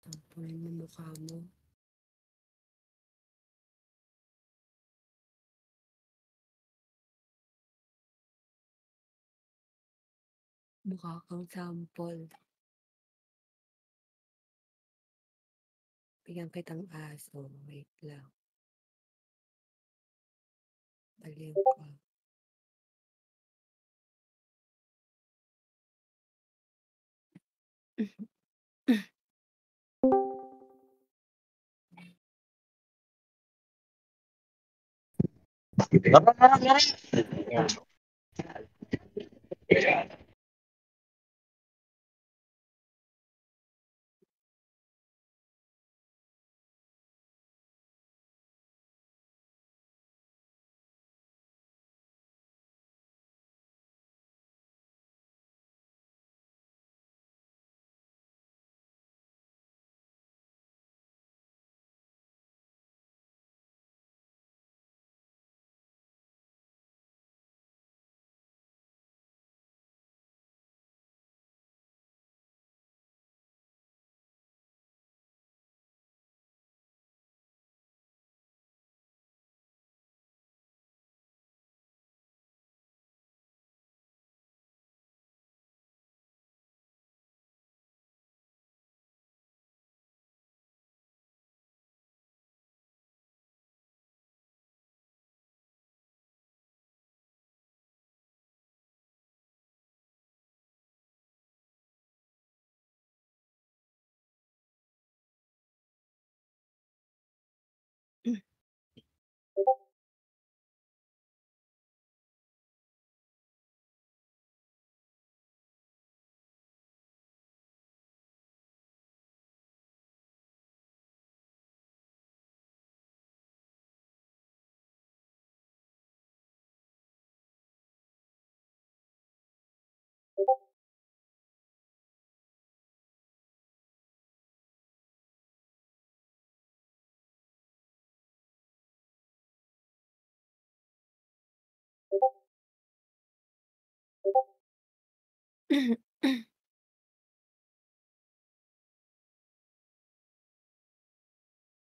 Sampulin mo mukha mo. Mukha kang sample. Bigyan kitang aso. Wait lang. Baliw ka.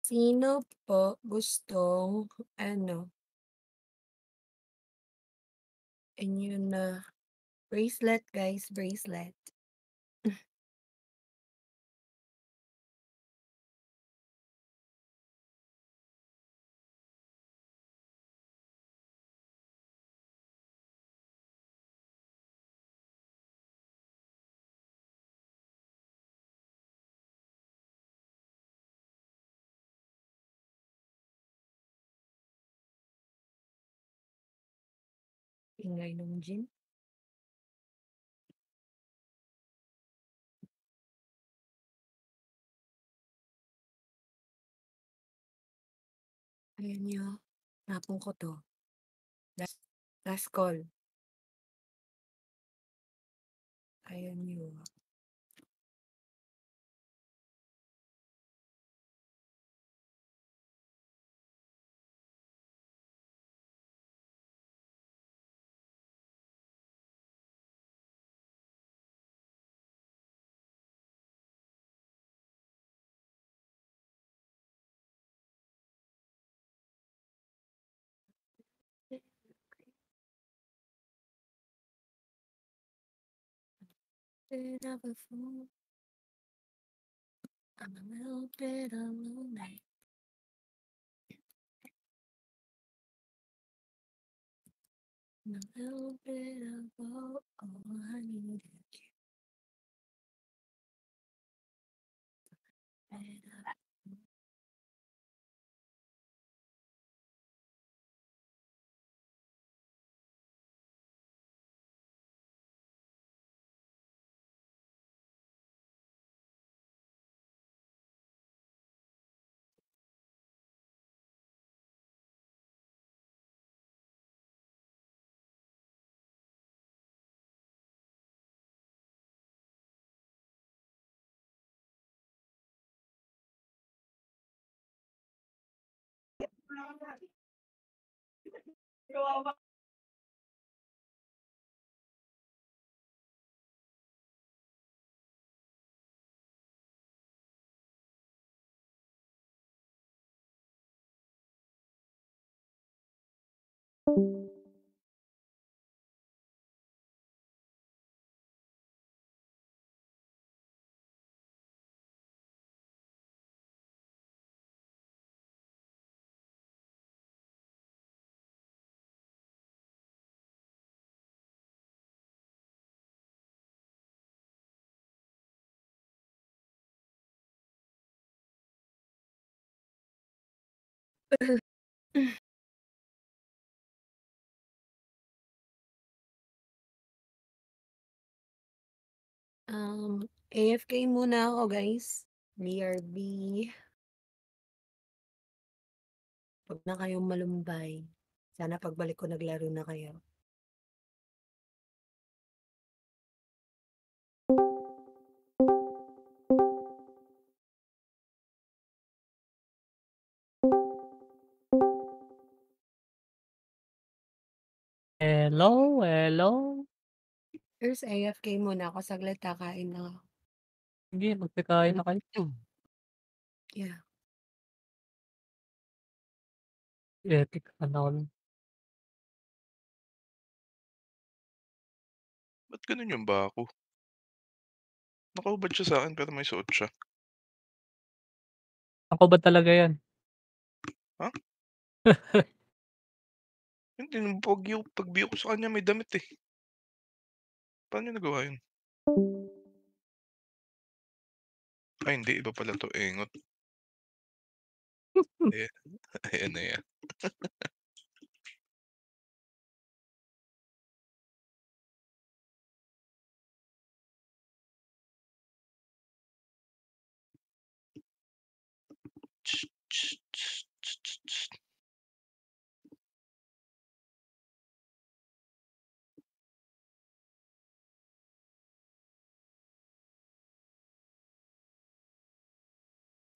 Sino po gustong inyo na bracelet guys, bracelet. Ingay ng gin. Ayan niyo. Tapon ko to. Last call. Ayan niyo. Bit of a fool. I'm a little bit lonely. I'm a little bit of all I need is you. AFK muna ako guys. BRB. 'Wag na kayong malumbay. Sana pagbalik ko naglaro na kayo. Hello, hello. First AFK muna ako saglit kakain lang ako. Sige, magkakain na kayo. Yeah. Epic ano. Ba't ganun yung bako? Nakaubad siya sa'kin pero may suot siya. Ako ba talaga yan? Ha? Hindi nung pag-view ko sa kanya may damit, eh. Paano niya nagawa yun? Ay hindi, iba pala 'to, engot. Ayan, ayan na yan.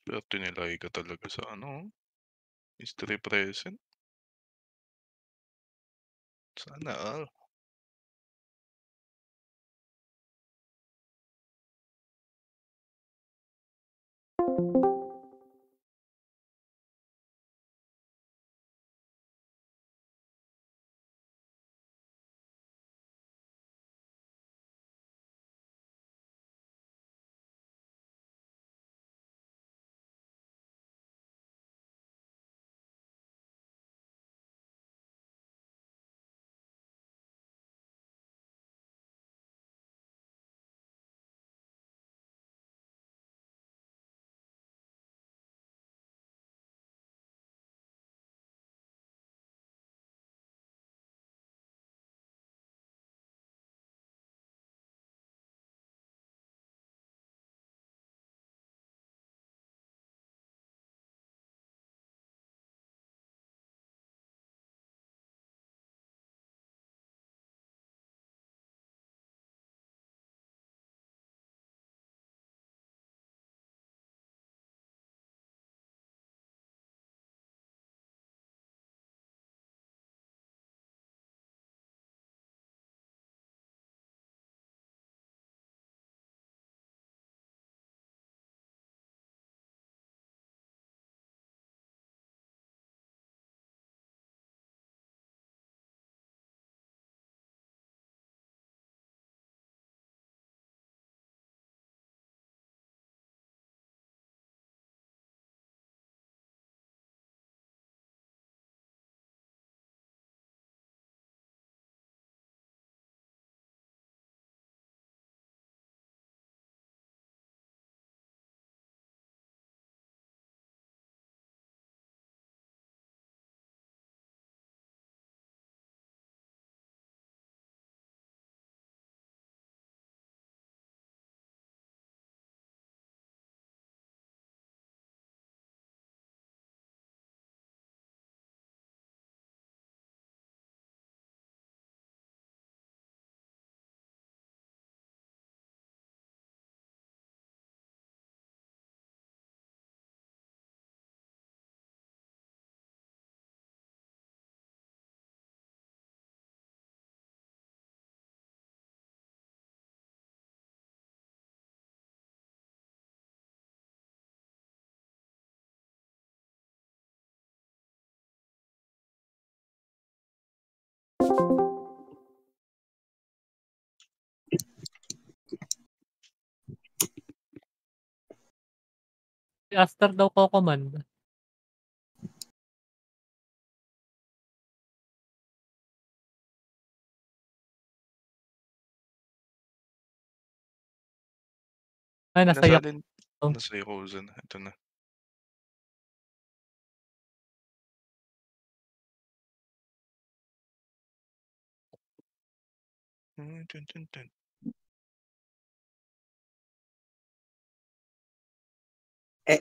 Swerte ni Laika talaga sa ano, mystery present. Sana all. Si Aster daw co-command. Ay, nasa Nasa yak alin? oh. Nasa Yakuza na, ito na. Tun, tun, tun. Ay.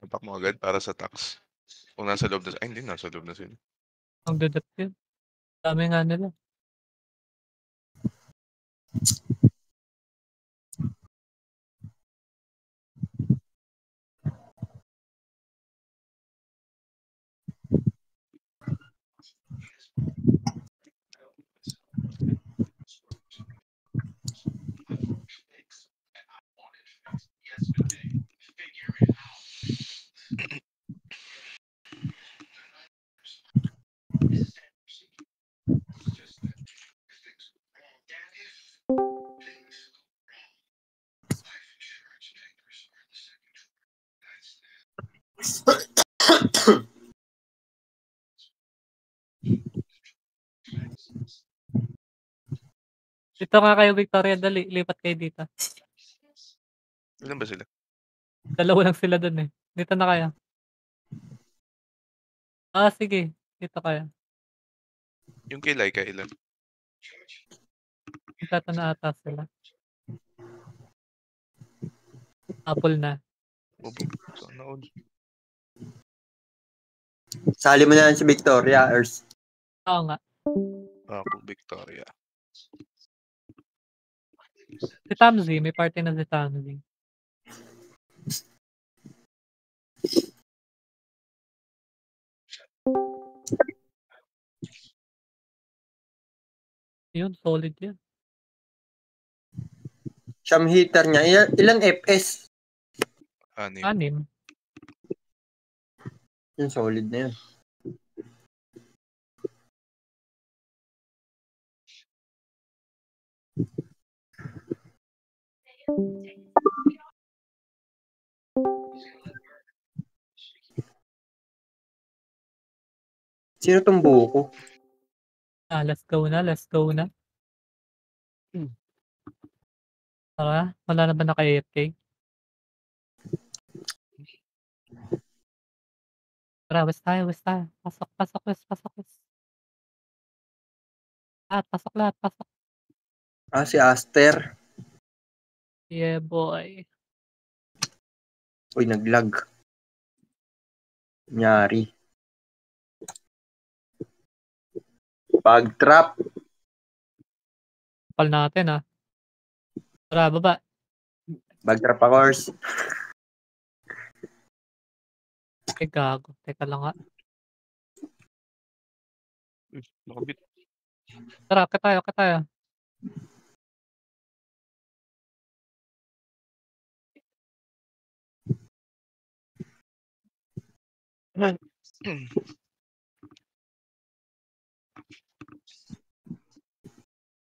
Tapak mo agad para sa tax. Kung nasa loob na, ay hindi, nasa loob na sila. Ang dadat yun. Dami nga nila. Dito nga kayo, Victoria. Dali, lipat kayo dito. Ilan ba sila? Dalawa lang sila dun eh. Dito na kayo. Sige. Dito kayo. Yung kay Laika, ilan? Dito na ata sila. Apple na. Opo, sana all. Sali mo na lang si Victoria, Ers. Oo nga. Ako, Victoria. Si Tamzi. May party na si Tamzi. Yun, solid yun. Siyam hitter niya. Ilan FS? 6. 6. Yung solid na yun. Sino tong buko? Let's go na. Let's go na. Tara, wala na ba naka-AFK? Tara, west tayo. Pasok, west. Pasok. Si Aster. Yeah, boy. Uy, naglag. Nyari. Bag trap. Kapal natin Tara, baba. Bag trap pa course. Gago. Teka lang nga. Nakabit. Tara, ka tayo.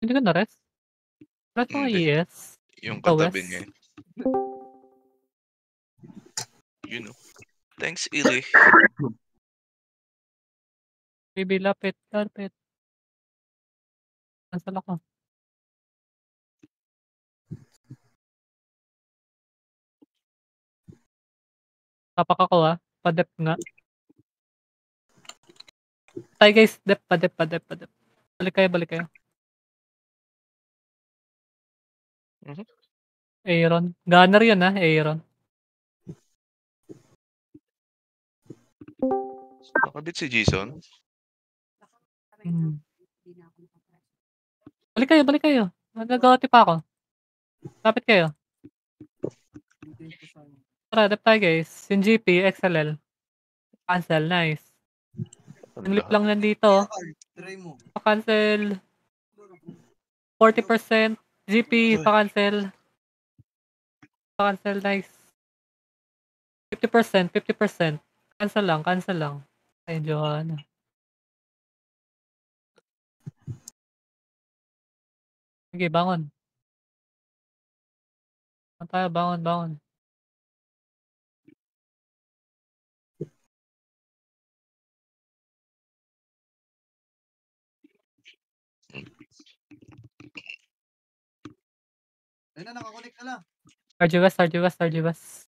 Hindi ka na-rest? Rest mga Hindi. ES. Yung Sa katabi west. niya. You know. Thanks, Ili. Baby, lapit. Cancel ako. Tapak ako Pa-dep nga. Tayo guys, dep. Balik kayo. Aaron. Gunner yun Aaron. Nakabit si Jason. Balik kayo. Nagagawati pa ako. Lapit kayo. Tara, dep tayo guys. Yung GP, XLL. Cancel, nice. Yung lip lang nandito. Pa-cancel. 40%. GP, pa-cancel. Pa-cancel, nice. 50%. Cancel lang. Ay, Johanna. Sige, bangon. Tayo, bangon. Ayun na, nakakunik na lang. RG West.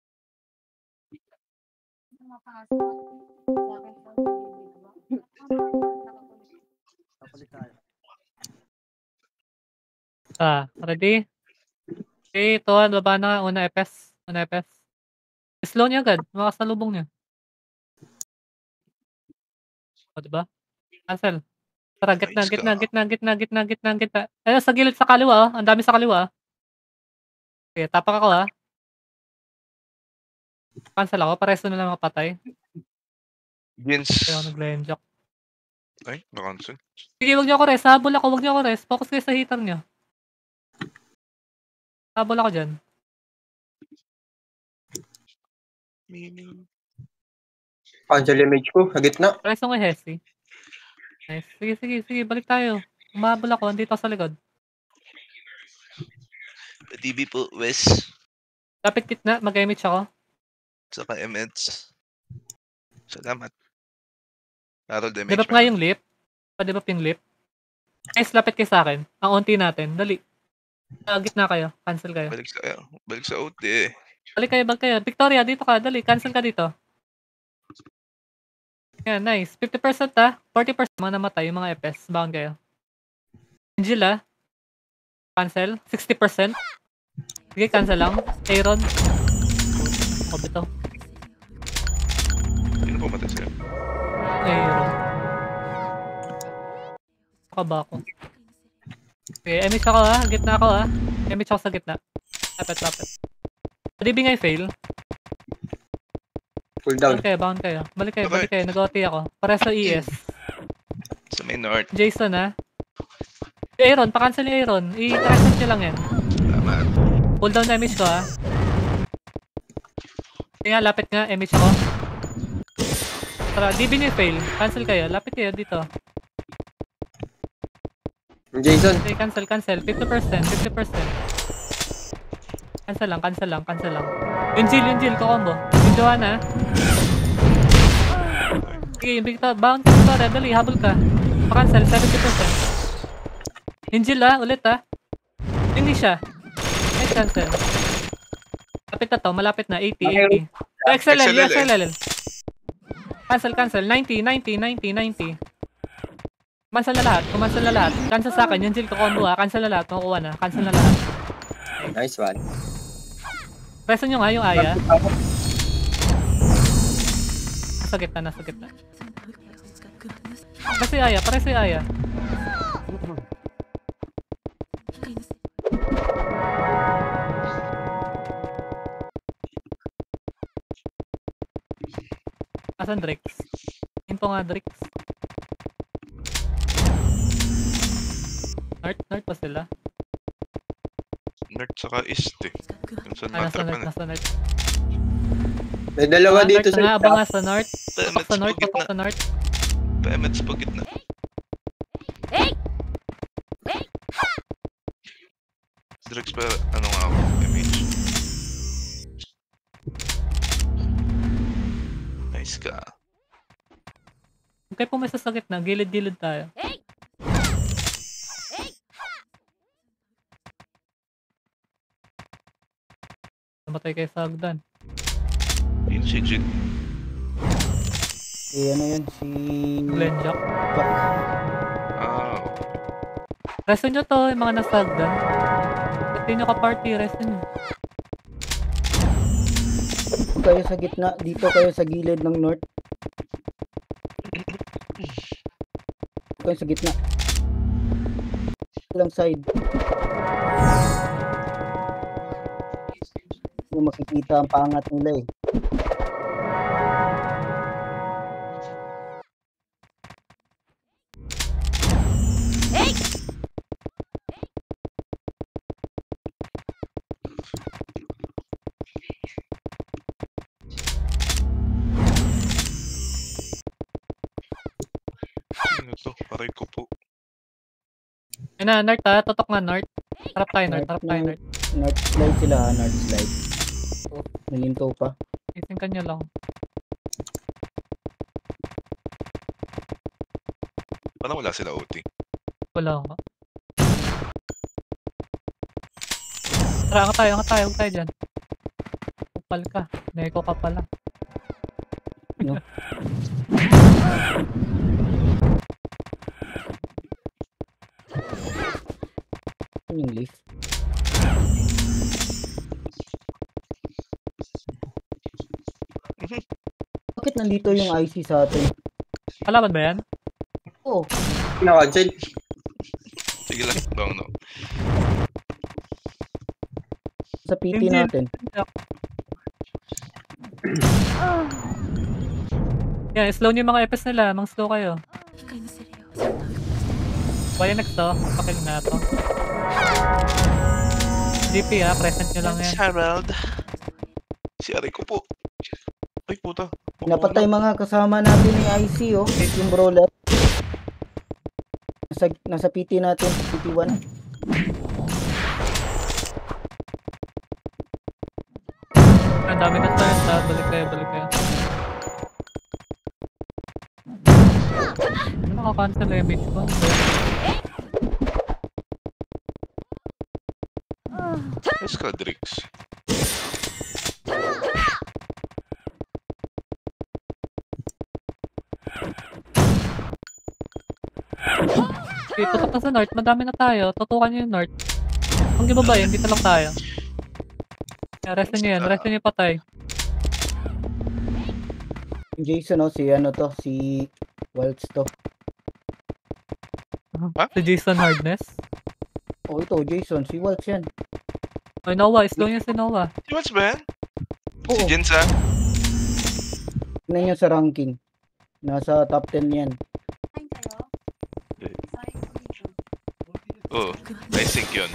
Ready? 3, 2, 1, baba na. Una FS. Slow niya agad. Makasalubong niya. Diba? Cancel. Tara, gitna. Ayun, sa gilid sa kaliwa Ang dami sa kaliwa Okay, tapak ako Cancel ako. Pareso na lang mapatay. Vince. Kaya ako nag-lenjak. Ay, na-cancel. Sige, wag niyo ako rest. Habol ako. Wag niyo ako rest. Focus kayo sa hitter niyo. Habol ako dyan. Cancel image ko. Sa gitna. Pareso nga Hesi. Nice. Sige, balik tayo. Umahabol ako, andito sa likod. TV po, Wes. Lapit gitna, mag-image ako. Saka MX. Salamat. Harold MH. Debap nga yung lip. Pa-debap yung lip. Guys, lapit kayo sa akin. Ang unti natin. Dali. Gitna kayo. Cancel kayo. Balik sa OT eh. Balik kayo. Victoria, dito ka. Dali, cancel ka dito. Yan, nice. 50% 40% mga namatay, yung mga FS. Baon kayo. Angela. Cancel. 60%. Sige, cancel lang. Aaron. Kobe to. Sino po matay sa'yo? Aaron. Saka ba ako? Okay, image ako Gitna ako Image ako sa gitna. Lapit. DB nga fail. Pull down. Baon kayo. Balik kayo. Nag-OT ako. Para sa ES. Sa main north. Jason Aaron, pa-cancel ni Aaron. I-reset nyo lang yan. Salamat. Pull down na image ko Sige nga, lapit nga. Image ko. Tara, DB nyo fail. Cancel kayo. Lapit kayo dito. Jason. Okay, cancel. 50%. Cancel lang. Yung Jill, kakombo. Yung Joanna. Sige, yung Victor, bounce, Victoria, dali, habol ka. Pa-cancel, 70%. Yung Jill, ulit, Hindi siya. Ay, cancel. Lapit na to, malapit na, 80. XLL. Cancel, 90. Cancel na lahat. Cancel sa akin, yung Jill, kakombo, cancel na lahat, makukuha na, cancel na lahat. Nice one. Preso nyo nga yung Aya. Nasa gitna. Pareso yung Aya. Asan Drix? Info nga Drix. North pa sila. North saka east eh. Yung sa Nasa natrap na. North. May dalawa dito sa Abang nga sa North. Patok sa gitna. North. PMX po gitna. Drex pa, ano nga ako, MH. Nice ka. Okay, pumesa sa gitna. Gilid-gilid tayo. Namatay kayo sa hagdan. Yun si Jig. Ano yun? Si... Glenn Jack. Jack. Resto nyo to, yung mga nasa hagdan. Ba't di nyo ka-party? Resto nyo. Kayo sa gitna. Dito kayo sa gilid ng north. Kayo sa gitna. Ilang side. Yung makikita ang pangat nila Ano to? Paray ko po. Ayun na, North Totok nga North. Harap tayo North. North slide sila north slide. Nalinto pa. Ising ka nyo lang. Parang wala sila OT. Wala nga. Tara, angat tayo. Huwag tayo dyan. Kupal ka. Neko ka pala. No. Yung leaf. Bakit nandito yung IC sa atin? Kalaban ba yan? Oo. Pinakancel. Sige lang, bang no. Sa PT Hindi. natin. Yan, slow nyo yung mga FS nila. Mang slow kayo. Why next to? Pakil na to. DP present nyo lang yan. Harold. Si Aray ko po. Ay puta. Napatay mga kasama natin ni IC yung brawler. Nasa PT natin. PT1. Ang dami na tayo. Balik kayo, balik kayo. Ano naka-cancel yung image ko? Let's go, Drix. Okay, tutok na sa north. Madami na tayo. Tutukan nyo yung north. Kung gibabayin, dito lang tayo. Restin nyo yan. Restin nyo yung patay. Jason, si ano to? Si Waltz to. Si Jason Hardness. Oh, ito, Jason. Si Waltz yan. Ay, Noah. Slow niya si Noah. Si What's ba yan? Si Oo. Jensa? Tignan nyo sa ranking. Nasa top 10 yan. Oo. I think yun.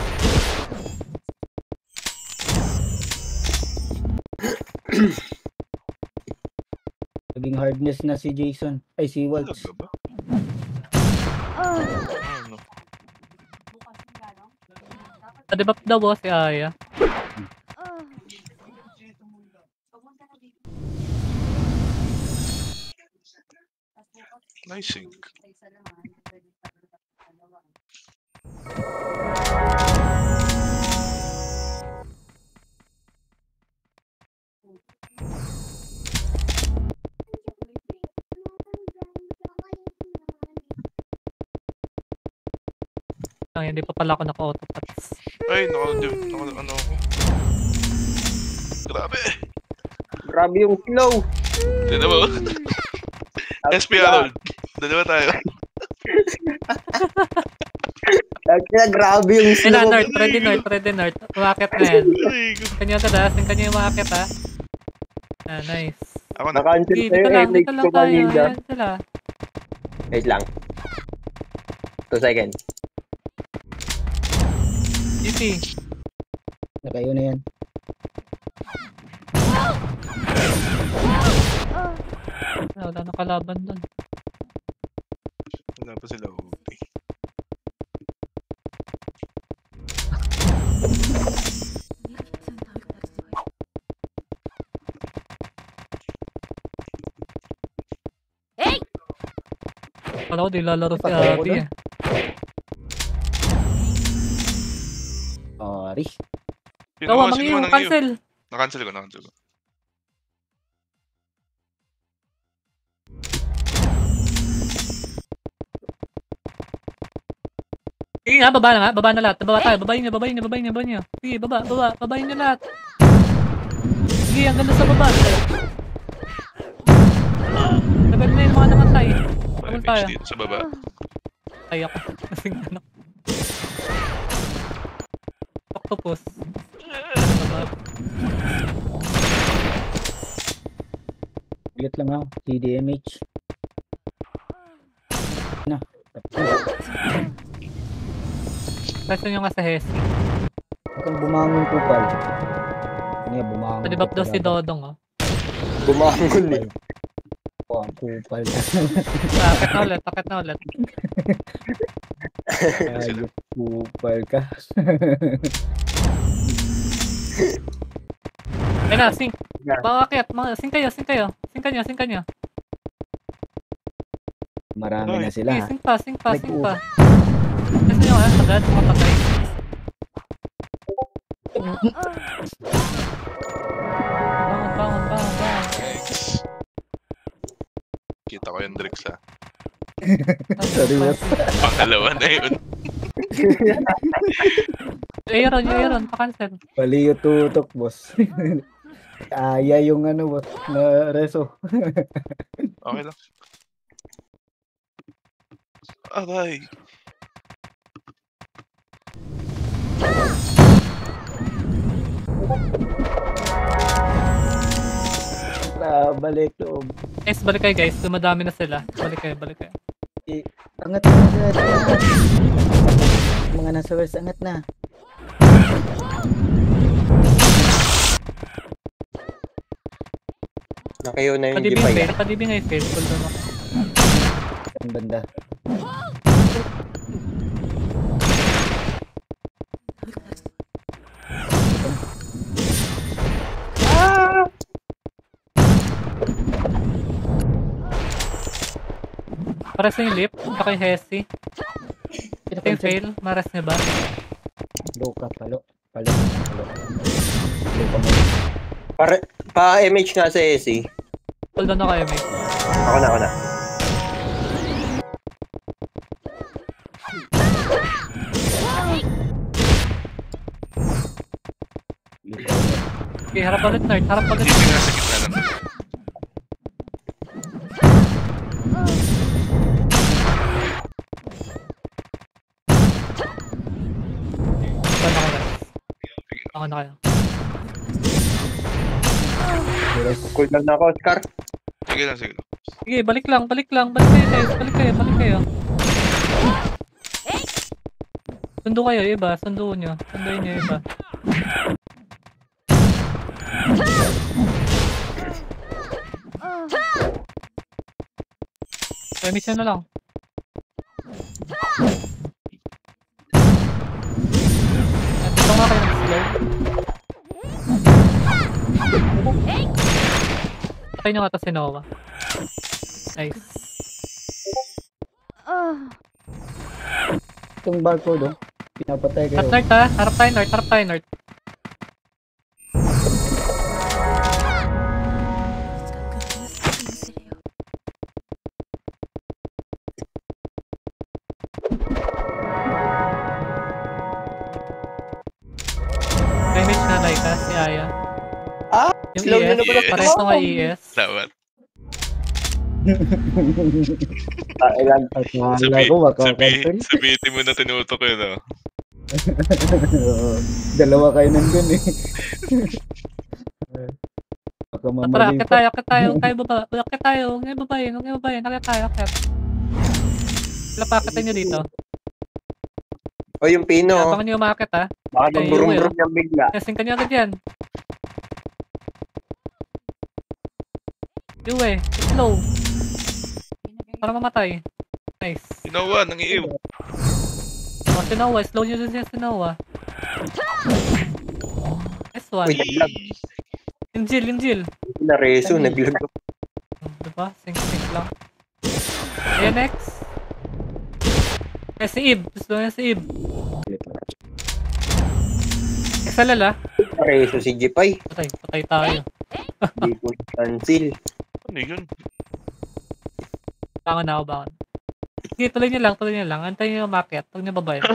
Naging hardness na si Jason. Ay, si Waltz. Talaga ba? Ano? Nadibap daw po si Aya. Nice sync. Ay, hindi pa pala ako naka-autopats. Ay, ano ako. Grabe. Grabe yung flow. Tignan mo. SP Arnold. Dalawa tayo. Kaya grabe yung Sila flow. north, ready north, ready north. Umakit na yan. Ay, Kanya ka das, kanya yung umakit ha. Ah, nice. ako na. Nakancel Okay, sa'yo, dito lang ko tayo. kanina. Ayan sila. Wait lang. 2 seconds. GP. Nakayo na yan. Wala na kalaban dun. Wala pa sila ulti. Kala ko di lalaro si Patay ako Abby dun. eh. Sorry. Sino Gawa, mo? Sino mo? mangiyo, Nang iyo? cancel. Nakancel ko, nakancel ko. Sige nga, baba na nga, baba na lahat. Baba tayo, babayin nyo, babayin nyo, babayin nyo, babayin nyo. Sige, baba, baba, babayin nyo lahat. Sige, ang ganda sa baba. Tagal na yung mga namatay. Tagal tayo. Dito sa baba. Ay ako. Kasing ano. Octopus. Baba. Ulit lang ako. CDMH. Na. Question nyo nga sa Hesi. Huwag kang bumangon kupal. Nga, bumangon. Padibap daw si kupal. Dodong oh. Bumangon eh. Oh, ang kupal. Akit na ulit, akit na ulit. Ayok, kupal ka. Ayun na, sing. Yeah. Bakit? Sing kayo, sing kayo. Sing kanyo, sing kanyo. Marami na Sige, sila. sing pa, sing pa, sing pa. Gusto nyo nga, agad, makapatay. Bangon, bangon, bangon, bangon. Yikes. Kita ko yung Drix ha. Sorry, boss. Pangalawa na yun. Aaron, yung Aaron, pa-cancel. Bali yung tutok, boss. Aya yung ano, boss, na reso. Okay lang. Aray. Balik loob. Guys, balik kayo guys. Dumadami na sila. Balik kayo, balik kayo. Angat na agad. Mga nasa west, angat na. Nakayo na yung Kadibing Gipay. fail, kadibing ay fail. Full doon ako. Saan banda? Maras yung lip, saka yung Hesi. Ito yung fail, maras niya ba? Luka, palo. Luka mo. Pa-MH nga sa SE. Hold on na kayo, mate. Ako na. Okay, harap ulit, nerd. Harap ulit. Hindi nasa gitna lang. Hold na kayo. Ako na kayo. Yes. Cool down na ako, Oscar. Sige lang. Sige, balik lang. Balik kayo, guys. Balik kayo. Sundo kayo, iba. Sunduin nyo iba. Mission na lang. Ito nga kayo ng-slow. Patay nyo nga ito si Noah. Nice. Itong barcode, oh. Pinapatay kayo. Nerd ha? Harap tayo, nerd. Image na Laika, si Aya. Yung slow ES, na pala. pares na nga ES. Dapat. Ilan? At mahala ko, makakancel. Sabihin mo na tinutok yun, no? Oo. Dalawa kayo nandun eh. Baka Tara, mamaling akit tayo. Akit tayo, huwag niyo babayin. Akit tayo. Lapakitin nyo dito. O yung pino. Abangan nyo umakit ha. Baka Ay, magburum-burum yung bigla. Testing ka nyo agad yan. Yue, slow. Para mamatay. Nice. Ginawa, nangiiw. O, si Noah, slow nyo din siya si Noah. Nice one. Uy, naglag. Yung Jill. Nareso, naglag. Diba? Sync lang. Ayan, next. Si Eve. Gusto niya si Eve. XLL ah. Nareso si Jipay. Patay tayo. Hindi ko cancel. Ano yun? Bangon na ako. Sige, tuloy niyo lang. Antayin niyo yung market. Huwag niyo babayin.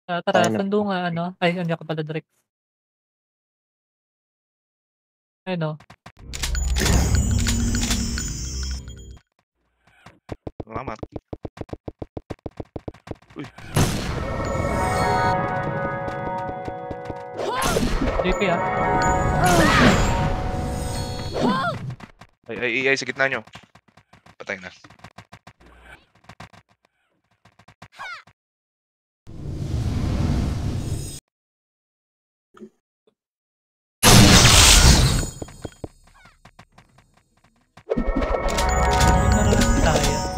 Tara, Ano? sando nga, ano? Ay, hindi ako pala direct. Ano? Salamat. Uy, JP ah. ay, sa gitna nyo. Patay na.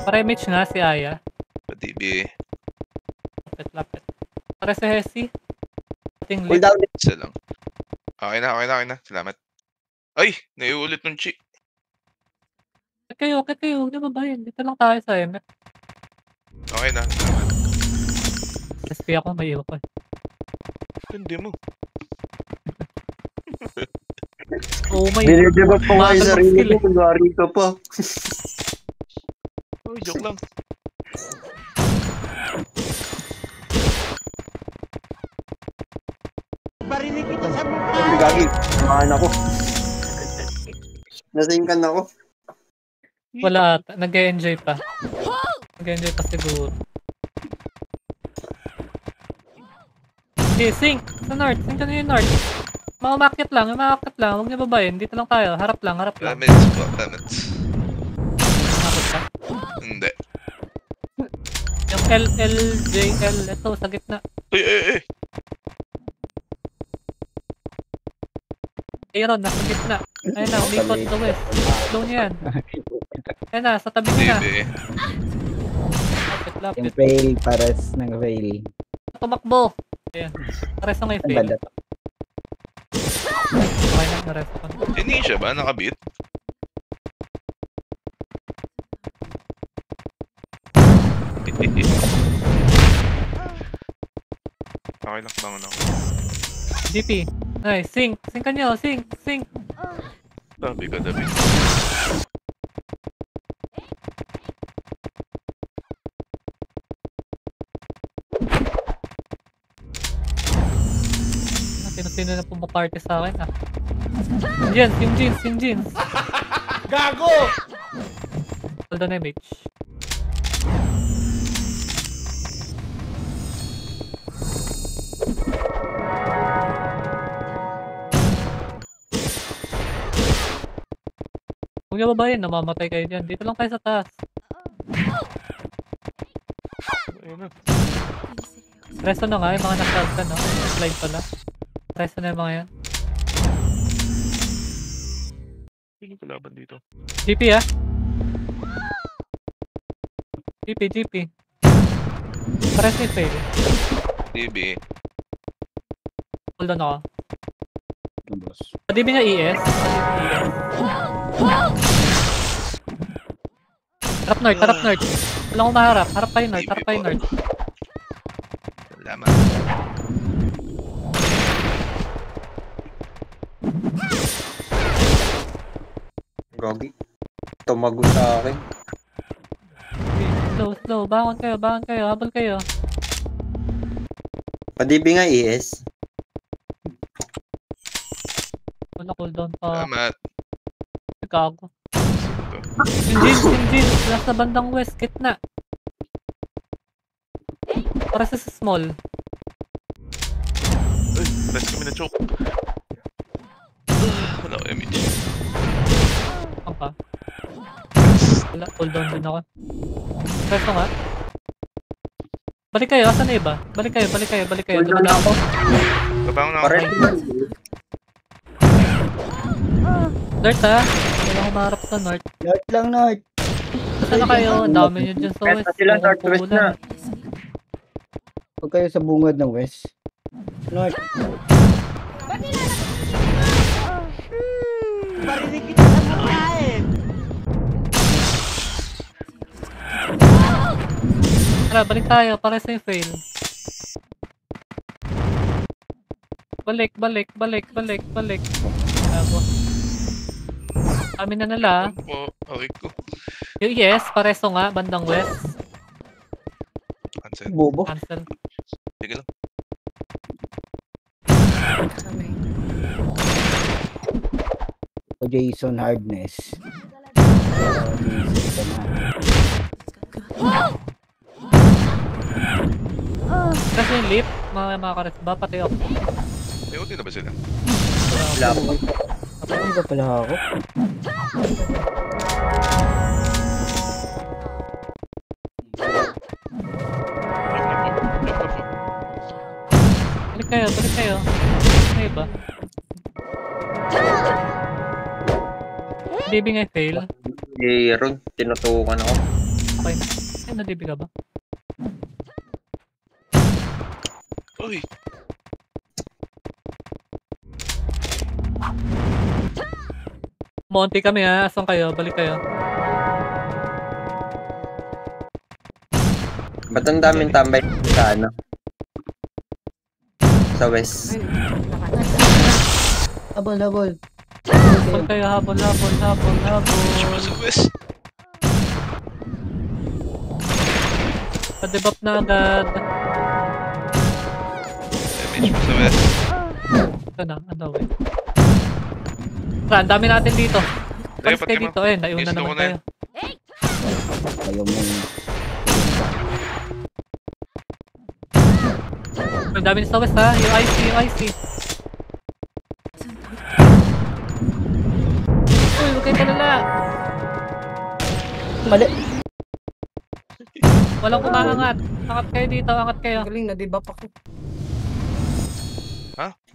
Para image nga si Aya. Pa-DB. Lapit. Para si Hesi. Ating Cool lip. down. Isa lang. Okay na. Salamat. Ay! Naiulit ng chi. Okay kayo. Huwag niyo babayin. Dito lang tayo sa MF. Okay na. Salamat. SP ako, may iwa ko. Hindi mo. Oh my. Binidebak ko nga yung Bakal sarili skill ko. Kunwari ka pa. Uy, joke lang. Gagi. Samahan ako. Nasingkan ako. Wala ata. Nag-enjoy pa. Nag-enjoy pa siguro. Okay, sync! Sa north. Sync ka na yung north. Umakyat lang. Huwag niyo babayin. Dito lang tayo. Harap lang. Damage po, damage. Umakit ka. Hindi. Yung LLJL. Ito, sa gitna. Ay. Ayun, nasa gitna. Ayun na, umikot to west. Slow niya yan. Ayun na, sa tabi niya na. DB. Lapit. Yung Lapit. fail, pares ng fail. Tumakbo. Ayan. Resto nga yung Ang fail. banda to. Okay na, naresto ko. Hindi siya ba? Nakabit? Okay lang, bangon ako. GP. Nice. Sink. Sink ka nyo. Sink. Sink. Sabi ka, David. Sino na pumaparty sa akin ah. Yung jeans. Gago! Hold on image. Huwag niyo babayin, namamatay kayo dyan. Dito lang tayo sa taas. Ayun na. Resto na nga, yung mga nasa no? Slide pala. Resto na yung mga yan. Hindi ko laban dito. GP ah. GP. Pares ni fail. DB. Hold on ako. Yung boss. DB niya ES. Harap north. Walang umaharap. Harap kayo north. Salamat. Gogi. Tumago sa akin. Slow. Bangon kayo. Habol kayo. Padibi nga ES. Wala cooldown pa. Salamat. Gago. Yung jeans. Nasa bandang west. Gitna. Para sa small. Ay, rest kami na choke. Wala ko image. Ang pa. Wala. Cooldown din ako. Preso nga. Balik kayo. Asan na iba? Balik kayo. Wala na ako. Babangon na ako. Pares naman. North ha. Wala humarap sa north. North lang, north. Saan na kayo? Ang dami nyo dyan sa West west. na sila, Mukhang northwest puulan. na. Huwag kayo sa bungad ng west. North. Barinig kita sa mukha eh. Tara, balik tayo. Para sa yung fail. Balik. Gago. Amin na nila. Po, okay ko. Yung yes, pareso nga. Bandang west. Cancel. Bobo. Cancel. Sige lang. O Jason Hardness. Kasi yung leap, mga kares ba? Pati ako. May ulti na ba sila? Wala po. Ano ba pala ako? Joke na po. Balik kayo. Ano ba? DB nga fail. Ron, tinutukan ako. Okay na. Ay, na-DB ka ba? Uy! Monty kami ha. Asan kayo? Balik kayo. Ba't ang daming tambay sa ano? Sa west. Habol. Habol kayo. Habol. Siya sa west. Pa-debuff na agad. Damage mo sa west. Ito na. Ano ba? Tara, ang dami natin dito. Palis Dapat kayo ka dito. Eh, naiuna Gusto ko naman na tayo. Ayaw mong... Ang dami sa west ha. Yung IC. Uy, huwag kayo talala. Mali. Walang umaangat. Angat kayo dito. Angat kayo. Galing na, di ba pa ko?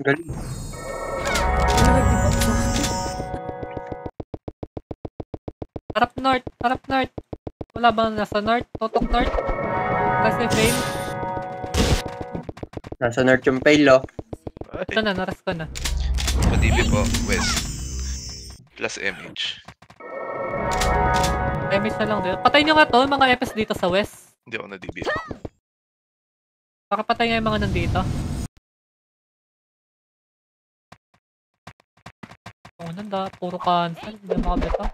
Galing. Ano nag-debuff sa akin? Harap north. Wala bang nasa north? Totok north? Kasi fail. Nasa north yung fail, oh. Ito na, naras ko na. Pa-DB po, west. Plus MH. Damage na lang din. Patay nyo nga to, mga FS dito sa west. Hindi ako na-DB. Pakapatay nga yung mga nandito. Oh, nanda. Puro cancel. Hindi na makabita.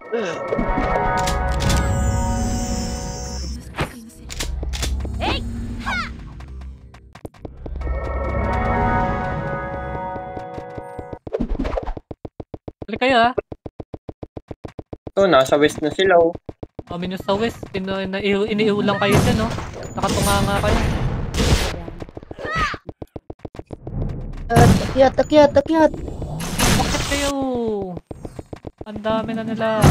Balik kayo ah. Ito, nasa west na sila, oh. Kami nyo sa west. Iniiw lang kayo dyan, no? Nakatunga nga kayo. Akyat. Bakit kayo? Ang dami na nila.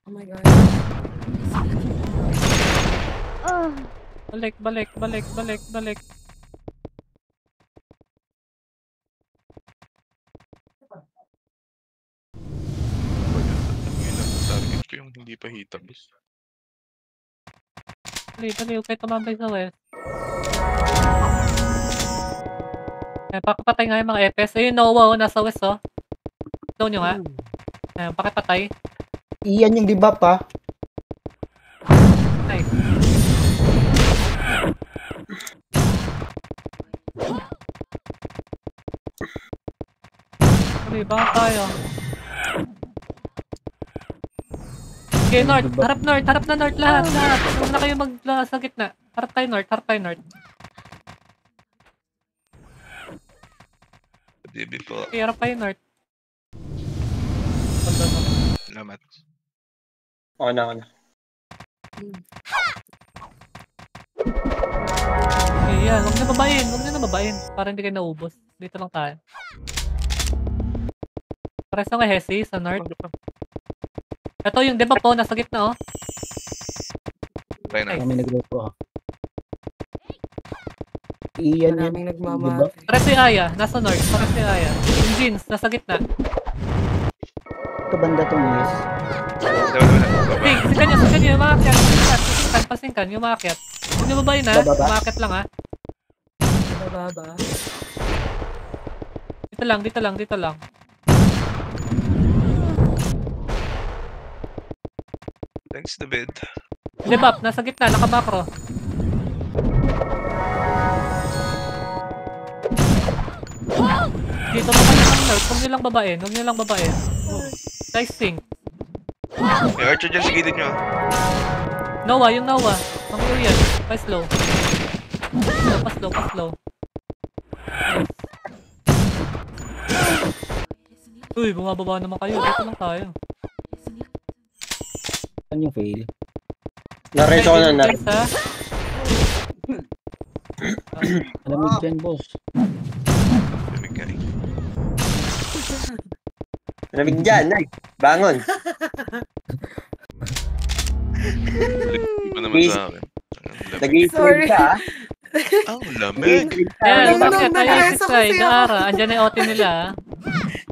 Oh my god. Balik. Target ko yung hindi pa hitabos. Dali. Huwag kayo tumambay sa west. Pakipatay nga yung mga FS. Ayun, Noah, oh, nasa west, oh. Ito nyo nga. Pakipatay. Iyan yung debuff, ha? Nice. Okay, baka tayo. Okay, north. Harap na north lahat. Huwag na kayo sa gitna. Harap tayo north. Pa-DB po. Okay, harap tayo north. Salamat. Oo na. Okay, yan. Huwag na babain. Para hindi kayo naubos. Dito lang tayo. Pares na Hesi sa north. Ito yung debuff po, nasa gitna, oh. Try na. Kami nagluto, ha? Iyan yan. Maraming Debuff. nagmamahal. Pares si Aya, nasa north. Pares si Aya. Yung jeans, nasa gitna. Ito banda tong yes. Hey, sikan nyo, yung maakyat. Pasingkan, yung maakyat. Huwag nyo babayin, ha? Bababa? Maakyat lang, ha? Bababa. Dito lang. Thanks to bed. Debuff, nasa gitna, naka-macro. Dito pa kayo ng north, huwag nyo lang babain. Nice thing. May archer dyan sa gilid nyo. Noah, yung Noah. Ang yan. Pa-slow. Pa-slow. Uy, bumababa naman kayo. Dito lang tayo. Ano yung fail? Nareso ko na. Guys, ha? Alamig dyan, boss. Lamig ka eh. Lamig dyan, ay. Bangon. Lamig pa naman sa akin. Ang lamig. Nag-i-trade ka, ha? Ang lamig. Yan, Nung bakit tayo nag-reso si Sai, kasi ako. Gaara. Andyan na yung OT nila, ha?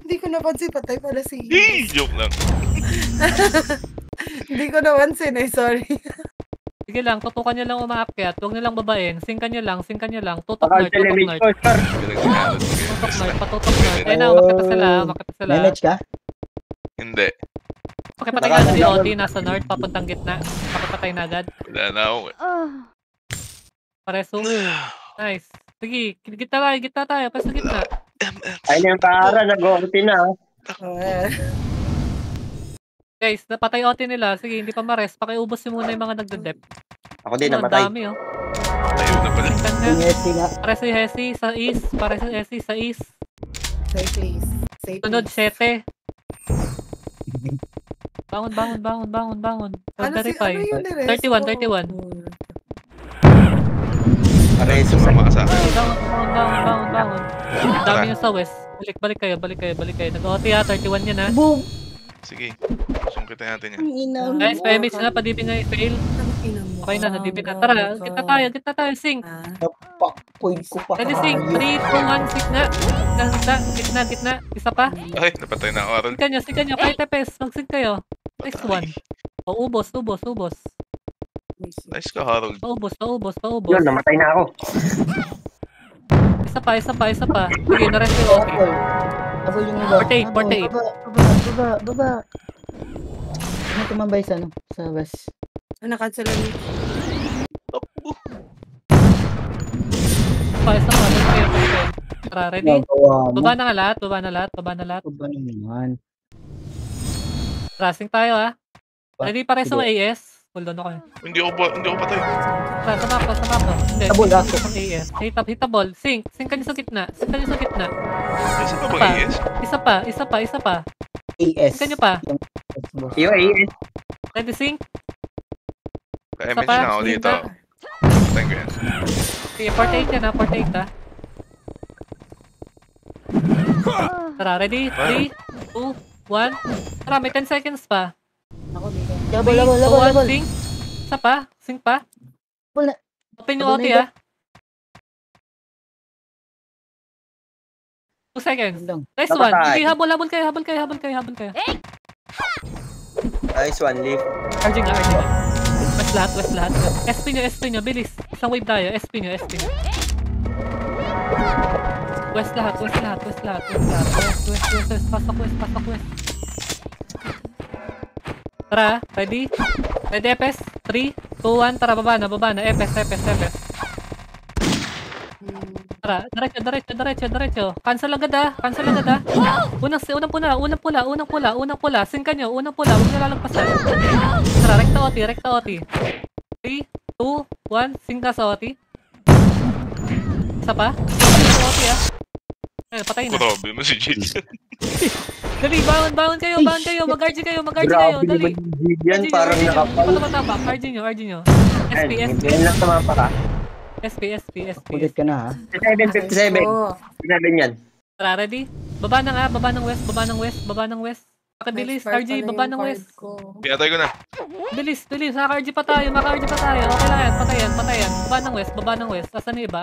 Hindi ko napansin, patay pala si... Joke lang. Hindi ko napansin eh, sorry. Sige lang, tutukan nyo lang umaakyat. Huwag nyo lang babain. Singkan nyo lang. Tutok Bakal north. telemate ko, sir. Patutok north. Ayun na, umakit na sila. Manage ka? Hindi. Pakipatay nga na si OT, nasa north, papuntang gitna. Pakipatay na agad. Wala na ako. Pareso. Nice. Sige, gitna tayo. Pas sa gitna. Ay na yung para, nag-OT na, ha? Guys, napatay OT nila. Sige, hindi pa ma-rest. Pakiubos nyo muna yung mga nagde-dep. Ako din, Ang namatay. dami, oh. Ayun na pala. Singkan nga. Yung Hesi nga. Pareso yung Hesi sa east. Pareso yung Hesi sa east. Safe please. Safe Sunod, please. 7. Bangon. Ano yun eh? 31. Pareso sa... Sumama ka sa akin. Bangon. Dami yung sa west. Balik kayo. Nag-OT ha, 31 yan ha. Boom! Sige. Sungkitin natin yan. Guys, pa-image na, pa-DP nga yung fail. Okay na, na-DP na. Tara, kita tayo, sing. Napakpoint ko pa. Ready, sing. 3, 2, 1, sing na. Gitna. Isa pa. Ay, napatay na ako, Aaron. Sing ka nyo. Kahit tepes, mag-sing kayo. Next one. Paubos, ubos, ubos. Nice ka, Harold. Paubos, paubos, Yun, paubos. namatay na ako. Isa pa, isa pa, isa pa. Sige, na-rest yung OT. Habol yung iba. 48, 48. Baba. Ano tumambay sa ano? Sa west. Nakancel lang. Takbo. Isa pa. Tara, ready? Nagawa mo. Baba na nga lahat, baba na lahat, baba na lahat. Baba naman. Racing tayo ha. Ready pare sa Sige. AS? Hold on ako. Hindi ako patay. Tara, sa mapa, sa mapa. Hindi, Tabol, sa ako. AS. Hit a ball. Sink ka niyo sa gitna. Sink ka niyo sa gitna. Isa pa Pa. bang AS? Isa pa, isa pa, isa pa. AS. Sink ka niyo pa. Boss. Yung AS. Ready, sink? Ka-MS pa, na ako sige dito. na. Thank you. Sige, 48 yan ha, 48 ha. Tara, ready? 3, 2, 1. Tara, may 10 seconds pa. Ako dito. 3, Labol. 2, 1, sink. Isa pa, sink pa. Labol na. Open yung Labol OT na ha. 2 seconds. Lang. Nice one. Napatay. Sige, habol kayo. Nice one, leave. Charging nga. West lahat. SP nyo, bilis. Isang wave tayo. SP nyo. West lahat. West. Pasok west. Tara, ready? Ready, Epes? 3, 2, 1. Tara, baba na. Epes. Tara, diretso. Cancel agad ah. Unang pula. Singka nyo, unang pula. Huwag nyo lalagpasan. Tara, rekta OT. 3, 2, 1. Singka sa OT. Isa pa. Sa OT ah. Patay na. Grabe mo si Jill. Dali, bangon kayo. Mag-RG kayo. Dali. Yan, parang nakapal. RG nyo. Yan, SP. yan lang tumapa ka. SP. Ulit ka na ha. 57. Oo. 57 yan. Tara, ready? Baba ng west. Pakibilis, RG, baba ng west. Pinatay ko na. Bilis. Maka-RG pa tayo. Okay lang yan, patayan. Baba ng west. Asan yung iba?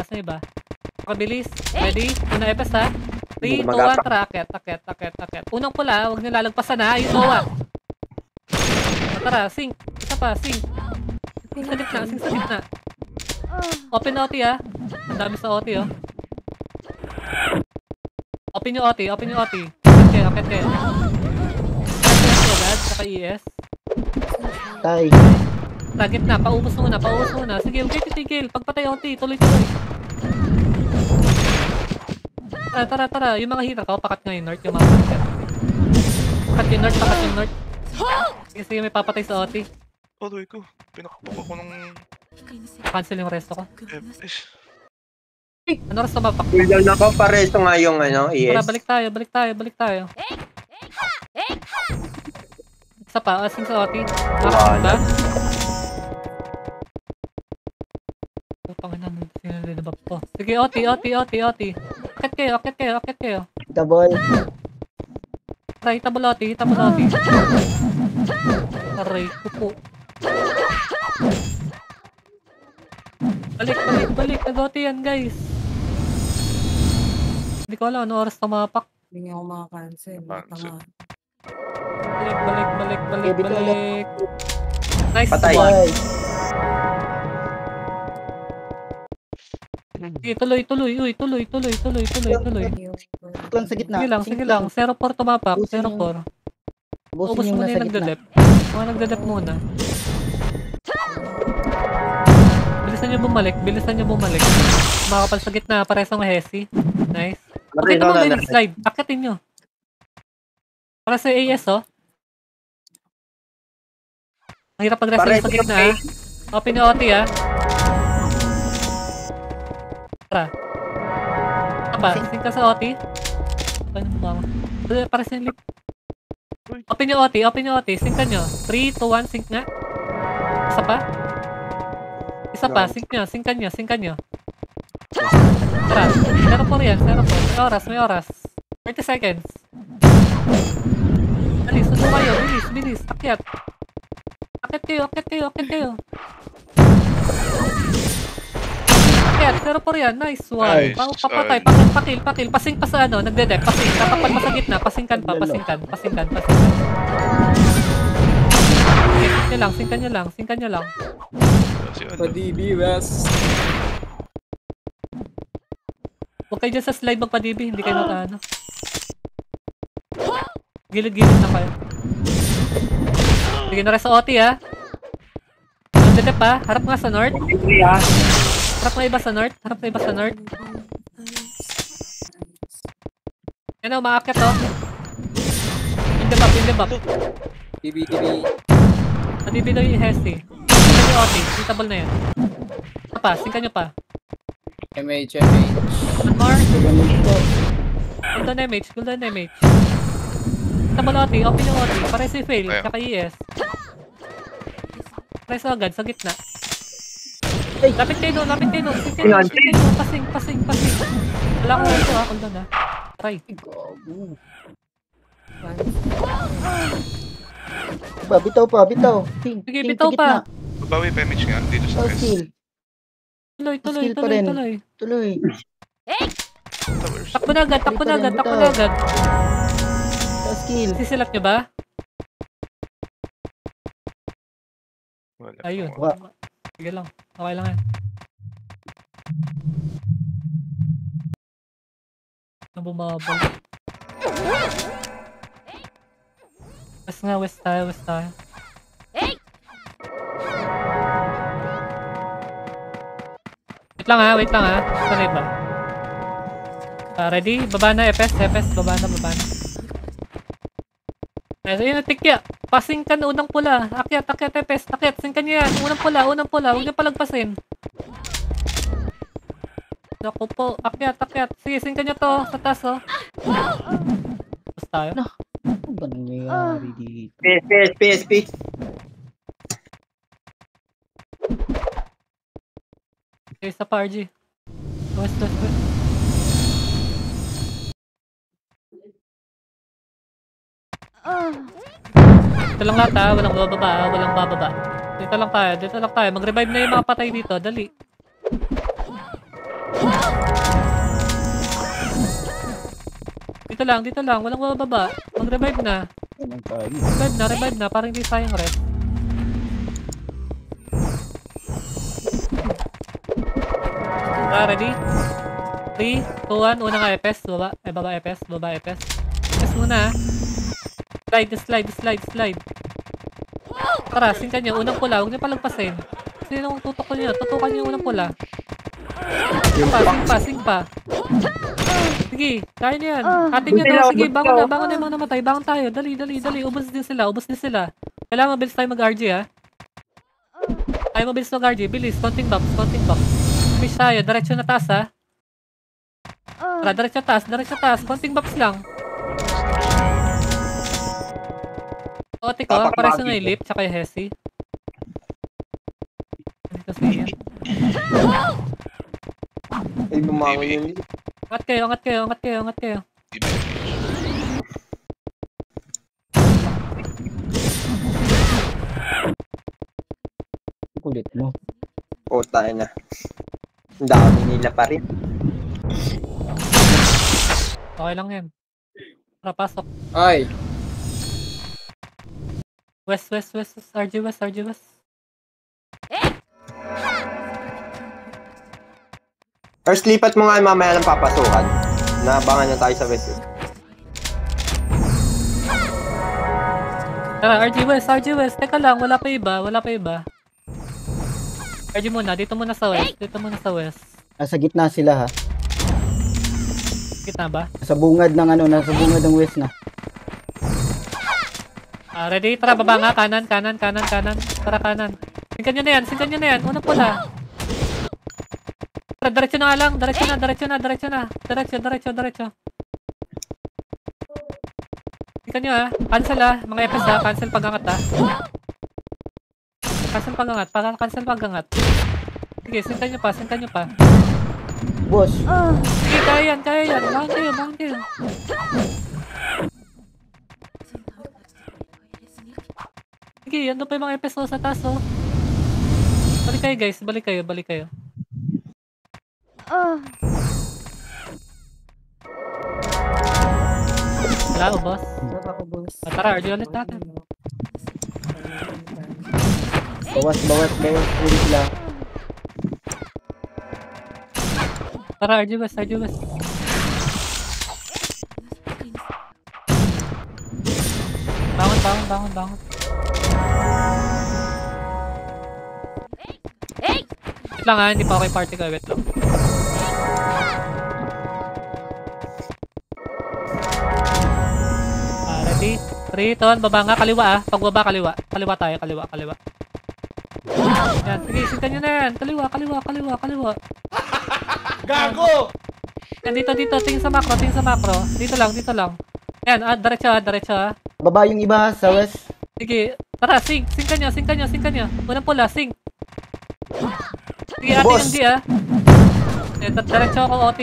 Pakibilis. Ready? Una epes ha. 3, 2, 1, tara. Akyat. Unang pula, huwag nilalagpasan ha. Yung OWA. Tara, sink. Isa pa, sink. Sink sa gitna. Open OT ha. Ang dami sa OT oh. Open yung OT. Akit kayo. Saka ES. Tay. Sa gitna, paubos muna. Sige, huwag kayo titigil. Pagpatay OT, tuloy. Tara. Yung mga hita ko, pakat nga yung north, yung mga hita. Pakat yung north. Sige, may papatay sa OT. Patuloy ko. Pinakapok ako ng Cancel yung resto ko. FS. Ano oras na mapak? Cool down ako, pareso nga yung Tara, AS. balik tayo. Isa pa, asing sa OT. Makakit ba? Panginoon, sinalilabap ko. Sige, OT. Akit kayo. Double. Try, hitable OT. Aray ko po. Balik. Nag-OT yan, guys. Hindi ko alam, ano oras tumapak. Hindi nga ako makakancel. Cancel. Balik. Nice Patay. one. Tay. Sige, tuloy. Lang sa gitna. Sige lang. 0-4 tumapak. Ubusin 0-4. Ubus Ubusin yung muna nasa yung gitna. nagdadep. Mga nagdadep muna. Bilisan nyo bumalik. Makapal sa gitna, paresong Hesi. Nice. Okay naman yung slide. Akitin nyo. Para sa AS oh. Mahirap pag-resin sa gitna ah. Open yung OT ah. Tara. Sing ka sa OT. Para sa lip. Open yung OT. Sing ka nyo. 3, 2, 1, sing nga. Isa pa, sing ka nyo. Tara, 0-4 yan, 0-4. May oras. 30 seconds. Dali, sundo kayo, bilis. Akyat kayo. Akyat, 0-4 yan, nice one. Nice. Papatay, pakil. Pasing pa sa nagdedep, pasing. Kapag pa sa gitna, pasingkan. Sinkan nyo lang. Si ano? Pa-DB, Wes. Huwag kayo dyan sa slide magpa-DB, hindi kayo makaano. Gilid-gilid lang kayo. Sige na rin sa OT ha. Nandito pa, harap nga sa north. Harap na iba sa north. Yan o, umaakit o. In the back. DB. Na-DB daw yung Hesi. Sinkan yung OT, suitable na yan. Sinkan nyo pa. MH. One more. Damage to. Golden MH. Suitable OT, open yung OT. Pare si fail, Ayan. tsaka ES. Pare sa agad, sa gitna. Ay! Lapit kayo doon. Pasing. Wala akong ito ha, cooldown ha. Try. Gago. Bitaw. Sige, bitaw pa. Babawi pa image nga dito sa west. Skill. Tuloy. Tuloy. Towers. Takbo na agad. Skill. Sisilat nyo ba? Wala. Ayun. Wa- Sige lang. Okay lang yan. Ano bumabal? West tayo. Wait lang ha. Sanay ba? Ready? Baba na, FS. Baba na. Ayun na, tikya. Passing ka na unang pula. Akyat, FS. Akyat, singkan nyo yan. Unang pula. Huwag nyo palagpasin. Naku po. Akyat. Sige, singkan nyo to. Sa taas, oh. Tapos tayo. Ano ba nangyayari dito? PSP. Okay, sa RG. West. Dito lang lahat ha, walang bababa. Dito lang tayo. Mag-revive na yung mga patay dito, dali. Dito lang, walang bababa. Mag-revive na. Anong tayo? Revive na, parang hindi sayang rest. Ready? 3, 2, 1, una nga FS, baba FS. FS muna ha. Slide. Tara, singkan nyo, unang pula, huwag nyo palagpasin. Sino tutukan nyo yung unang pula. Sing pa. Sige, kaya nyo yan. Hatin nyo to, sige, bangon na yung mga namatay. Bangon tayo, dali. Ubus din sila. Kailangan mabilis tayo mag-RG ha. Tayo mabilis mag-RG, bilis, counting box. Fish tayo, diretso na taas ha. Tara, diretso taas, counting box lang. Ote ko, pares na yung lip, tsaka yung Hesi. Dito sa inyo. Ay, bumangon yun. Angat kayo. Kulit mo. Puta na. Ang dami nila pa rin. Okay lang yan. Tara, pasok. Ay, West. RG West. first lipat mo nga mamaya ng papasukan. Naabangan na tayo sa west. Tara, RG West. Teka lang, wala pa iba. RG muna, dito muna sa west. Nasa gitna sila ha. Kita ba? Nasa bungad ng west na. Ready? Tara, baba nga. Kanan. Tara, kanan. Singkan nyo na yan. Unang pula. Tara, diretso na nga lang. Diretso na. Singkan nyo ha. Cancel ha. Mga FS ha. Cancel pag-angat ha. Cancel pag-angat. Sige, singkan nyo pa. Boss. Sige, kaya yan. Bangon kayo. Sige, ano pa yung mga FS sa taas oh. Balik kayo guys, balik kayo. Wala boss. Tara, RG ulit natin. Bawas. Huli sila. Tara, RG West. Bangon. Wait lang hindi pa ako yung party ko. Wait lang. Ready? 3, 2, 1, baba nga, kaliwa Pagbaba, kaliwa. Kaliwa tayo, kaliwa. Yan, sige, sinta nyo na yan. Kaliwa. Gago! Yan, dito, tingin sa macro. Dito lang. Yan, diretso. Baba yung iba sa west. Sige, tara, sing ka nyo. Unang pula, sing. Sige, ate Boss. yung G diretso ako OT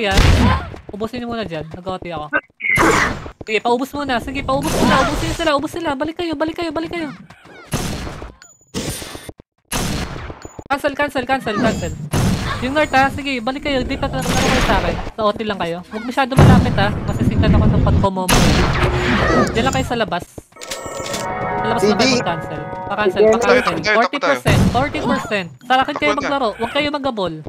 Ubusin nyo muna dyan, nag-OT ako. Sige, paubos muna, ubus sila, balik kayo. Cancel. Yung north sige, balik kayo, di pa kayo sa akin. Sa OT lang kayo. Huwag masyado malapit masisingtan ako ng pag-combo mo. Diyan lang kayo sa labas. Sa labas na kayo mag-cancel. Pa-cancel. 40%. Sa akin kayo maglaro, huwag kayo mag-gabol.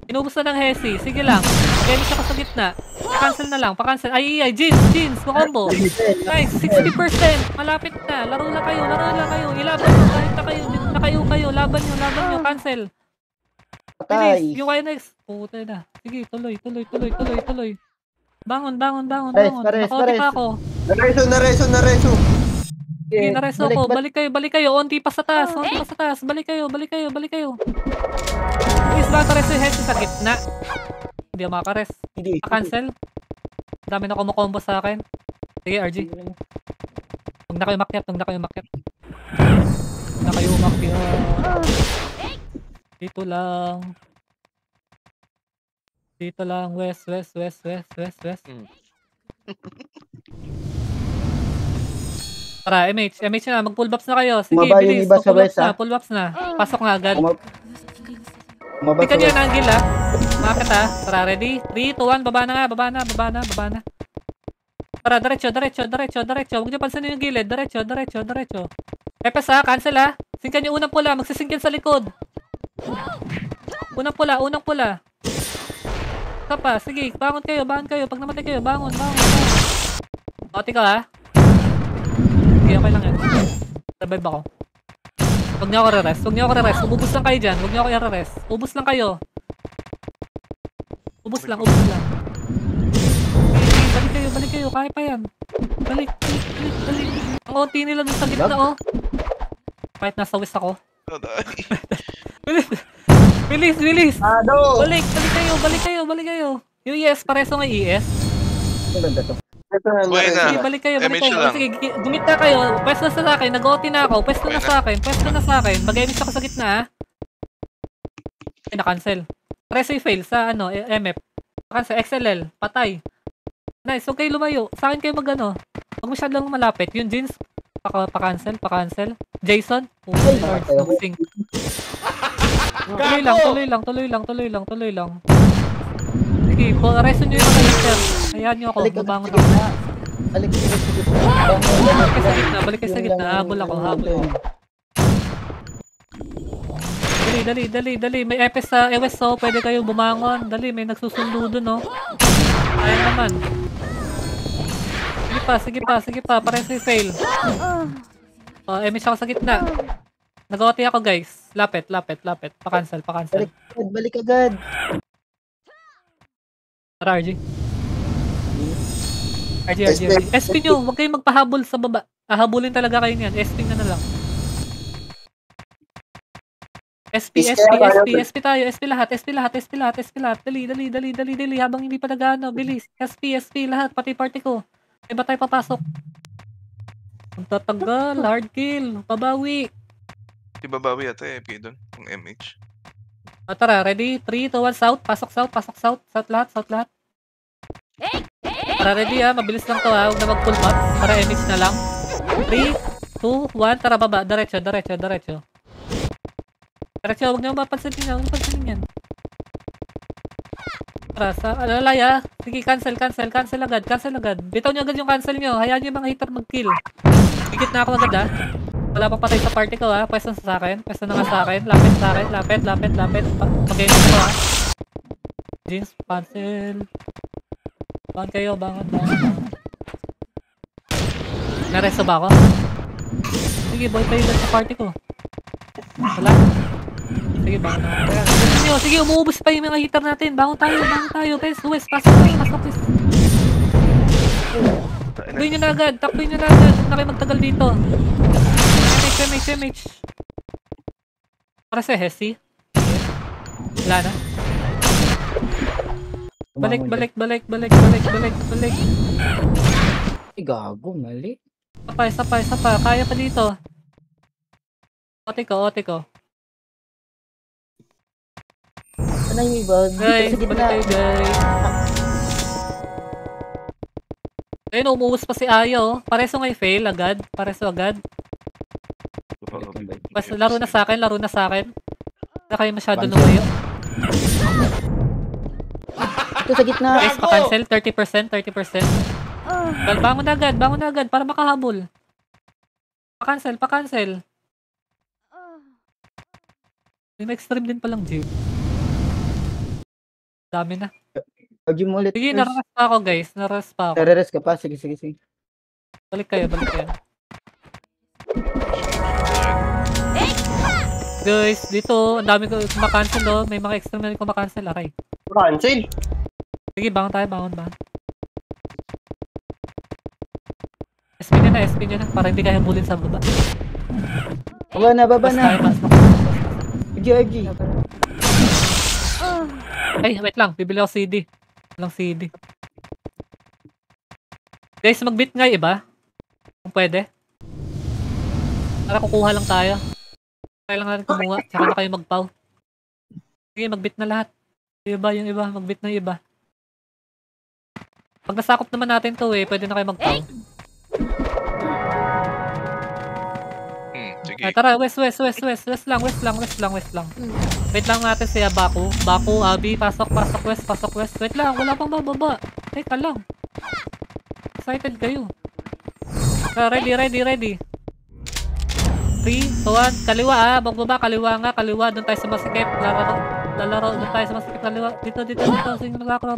Inubos na ng Hesi, sige lang. Kaya siya ka sa gitna. Pa-cancel na lang, pa-cancel. Ay, Jeans, combo. Nice, 60%. Malapit na. Laro lang kayo. Ilaban nyo, kahit na kayo. Laban nyo, cancel. Patay. Yung YNX. Puta na. Sige, tuloy. Bangon. Pares. Nakauti pa ako. Nareso. Sige, nareso ako. Balik kayo. Onti pa sa taas. Balik kayo. Please, baka reso yung head sa gitna. Hindi ako makares. Hindi. Cancel. Dami na kumukombo sa akin. Sige, RG. Huwag na kayo umakyat. Huwag na kayo umakyat. Dito lang. West. Tara, MH na. Mag-pull buffs na kayo. Sige, Bumaba yung bilis. iba sa west, Pull buffs na. Pasok na agad. Umaba Pikan sa nyo west. na ang gila. Bakit Tara, ready? 3, 2, 1. Baba na. Tara, diretso. Huwag nyo pansinin yung gilid. Diretso. Epes cancel Singkan nyo unang pula. Magsisingkin sa likod. Unang pula. Kapa, sige. Bangon kayo. Pag namatay kayo, bangon. Oti ka Sige, okay lang yan. Survive ako. Huwag niyo ako re-rest. Ubus lang kayo dyan. Huwag niyo ako i-rest. Ubus lang kayo. Ubus lang. Balik kayo. Kaya pa yan. Balik. Ang OT nila dun sa gitna Kahit nasa west ako. Bilis. Balik kayo. Yung ES, pareso nga ES. Maganda to. Buhay na. Sige, balik kayo. MH lang. Sige, gumit na kayo. Pwesto na sa akin. Nag-OT na ako. Pwesto na sa akin. Mag-emis ako sa gitna Ay, na-cancel. Preso fail sa MF. Cancel. XLL. Patay. Nice. Okay, lumayo. Sa akin kayo Huwag masyadong malapit. Yung Jeans. Pa-cancel. Jason. Ay, Lord. patay ako. Sing. Tuloy lang. Sige, reso nyo yung mga hitter. Hayaan nyo ako. Babangon ako. Balik kayo sa gitna. Habol ako. Dali. May EPS sa EWES pwede kayo bumangon. Dali, may nagsusundo dun Ayan naman. Sige pa. Pares yung fail. MS ako sa gitna. Nag-OT ako guys. Lapit. Pa-cancel. Balik agad. Tara, RG. SP nyo, huwag kayong magpahabol sa baba. Hahabulin talaga kayo niyan. SP na lang. SP tayo. SP lahat. Dali. Habang hindi pa nagano, bilis. SP lahat. Pati party ko. Iba tayo papasok. Magtatagal. Hard kill. Pabawi. Ibabawi ata doon. Yung MH. Tara, ready? 3, 2, 1, south. Pasok south. South lahat. Tara, ready Mabilis lang to Huwag na mag-pull back. Tara, MH na lang. 3, 2, 1. Tara, baba. Diretso. Huwag niyo mapansinin yan. Tara, sa alalay Sige, cancel agad. Bitaw niyo agad yung cancel niyo. Hayaan niyo yung mga hitter mag-kill. Higit na ako agad Wala pang patay sa party ko ha. Pwesto sa akin. Pwesto na nga sa akin. Lapit sa akin. Lapit. Mag-game ko ha. Jeans, cancel. Bangon kayo. Bangon. Naresto ba ako? Sige, boy tayo lang sa party ko. Wala. Sige, bangon na. Sige, umuubos pa yung mga hitter natin. Bangon tayo. Guys, West, pasok west. Takbuhin nyo na agad. Huwag na kayo magtagal dito. MH. Para sa Hesi. Wala na. Balik. Ay, gago, mali. Isa pa. Kaya pa dito. Ote ko. Ano yung iba? Dito Guys, sa balik gitna. kayo guys. Ayun, umuus pa si Ayo. Pareso ngay fail agad. Basta laro na sa akin. Hindi kayo masyado lumayo. Dito sa gitna. Guys, pa-cancel. 30%. Well, bangon na agad para makahabol. Pa-cancel. May extreme din palang Jim. Dami na. Pag mo ulit. Sige, naras pa ako guys. Nare-rest ka pa. Sige. Balik kayo. Guys, dito, ang dami ko kumakancel oh. May mga extreme na kumakancel. Aray. Cancel. Sige, bangon tayo. SP nyo na. Para hindi kayo bulin sa baba. Baba na. RG. Ay, wait lang. Bibili ako CD. Walang CD. Guys, mag-beat nga iba. Kung pwede. Para kukuha lang tayo. Kailangan natin kumuha. Tsaka na kayo mag-pow. Sige, mag-beat na lahat. Yung iba. Mag-beat na iba. Pag nasakop naman natin to pwede na kayo mag-pow. Sige. Ay, tara, west lang. Wait lang natin siya, Baku, Abi, pasok west. Wait lang, wala pang bababa. Teka lang. Excited kayo. Ready. 3, 2, 1, kaliwa magbaba, kaliwa, doon tayo sa masikip, lalaro, doon tayo sa masikip, kaliwa, dito, sige, macro.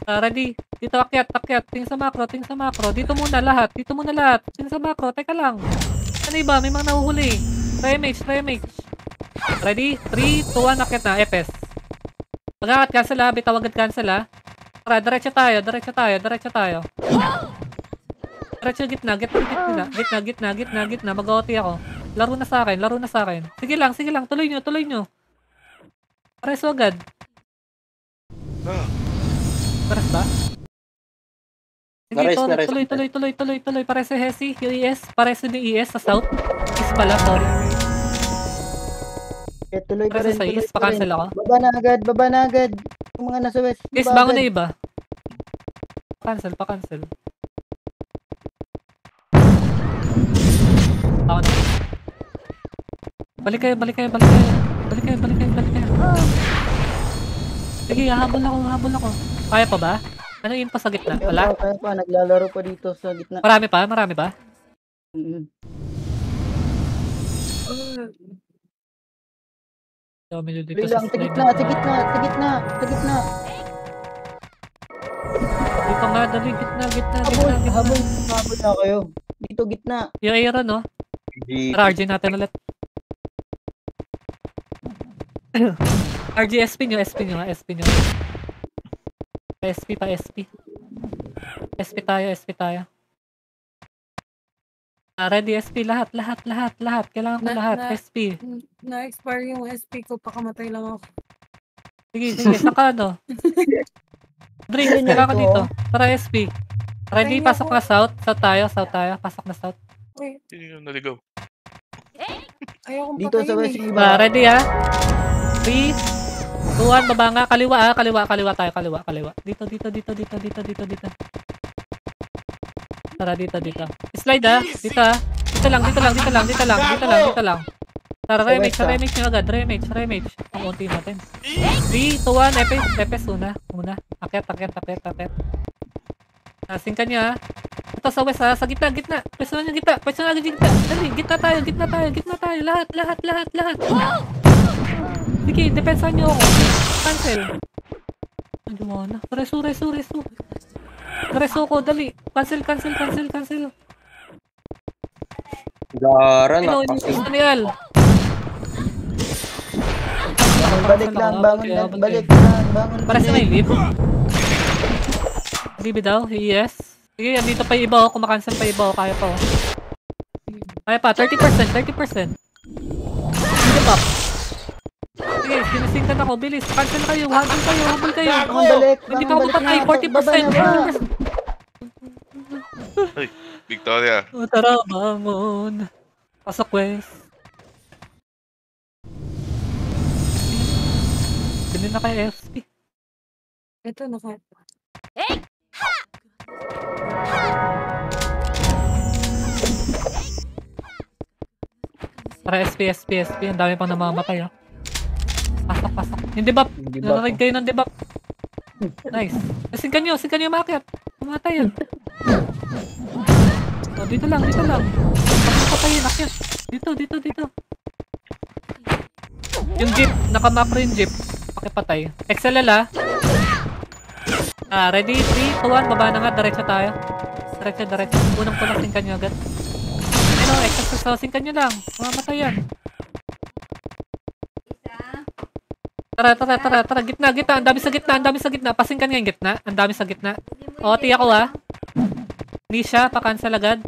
Ready, dito akyat, tingin sa macro, dito muna lahat, tingin sa macro, teka lang. Ano iba, may mga nahuhuli. Remage. Ready? 3, 2, 1, akyat na, FS. Pag-akat cancel ha, bitawag agad cancel ha. Tara, diretso tayo. Diretso gitna, mag-OT ako. Laro na sa akin. Sige lang, tuloy nyo. Pareso agad. Pares ba? Sige, tuloy. Pareso Hesi, yung ES. Pareso ng ES sa south. East pala, sorry. Tuloy pa Pareso rin. sa East, pa-cancel ako. Baba na agad. Yung mga nasa west. Guys, baba bangon na agad. iba. Pa-cancel. Ako na. Balik kayo. Sige, habol ako. Kaya pa ba? Ano yun pa sa gitna? Wala? Kaya pa, naglalaro pa dito sa gitna. Marami pa? Dami dito Tuloy sa lang, sa slide. gitna. Dito nga, dali, gitna. Habol na kayo. Dito, gitna. Yung Aaron, no? Tara, RG natin ulit. RG, SP nyo. SP tayo. Ready, SP, lahat. Kailangan ko lahat, SP. Na-expire yung SP ko, pakamatay lang ako. Sige, saka ano? Drinks, kailangan ko dito. Tara, SP. Ready, pasok na south. South tayo. Pasok na south. Wait, Sino yung naligaw? ayokong Dito sa west patayin yung iba. Ready, 3, 2, 1, baba nga. Kaliwa tayo. Dito. Tara, dito. Slide dito Dito lang. Tara, remage nyo agad. Remage. Ang unti natin. 3, 2, 1, epes una. Akyat. Asing ka niya. Ito sa west ha. Sa gitna, gitna. Pwesto na gitna. Pwesto na gitna. Dali, gitna tayo, gitna tayo, gitna tayo. Lahat, lahat, lahat, lahat. Sige, depensahan niyo ako. Cancel. Ano mo na? Resu, resu, resu. Resu ko, dali. Cancel, cancel, cancel, cancel. Gara Sino na yung kasi. gusto ni Al? Balik lang, bangon Okay, lang, okay. balik lang, bangon Para sa may ulit. live. Live daw? Yes. Sige, andito pa yung iba oh. Kung makancel pa yung iba oh. Kaya pa oh. Kaya pa, 30%, 30%. Sige pa. Sige, sinasingkan ako. Bilis, cancel kayo. Habol kayo, habol kayo. Bangon balik, Hindi pa bangon ako balik patay. na. Baba na ba? 40%. Ay, Victoria. Oh, tara, bangon. Pasok, Wes. Bili na kayo, FSP. Ito, naka... Tara, SP, SP, SP. Ang dami pang namamatay, ah. Pasok, pasok. Yung debuff. Yung debuff, Nanarig kayo ng debuff. Nice. Singkan nyo umakyat. Pumatay yan. Oh, dito lang, dito lang. Patayin, akyat. Dito, dito, dito. Yung jeep, naka-macro yung jeep. Pakipatay. XLL ready? 3, 2, 1, baba na nga. Diretso tayo. Diretso, diretso. Unang pulang singkan nyo agad. Ano, exercise, singkan nyo lang. Mamatay yan. Tara, tara, tara, tara. Gitna, gitna. Ang dami sa gitna, ang dami sa gitna. Pasingkan nga yung gitna. Ang dami sa gitna. O, tiyak ko Hindi siya, pa-cancel agad.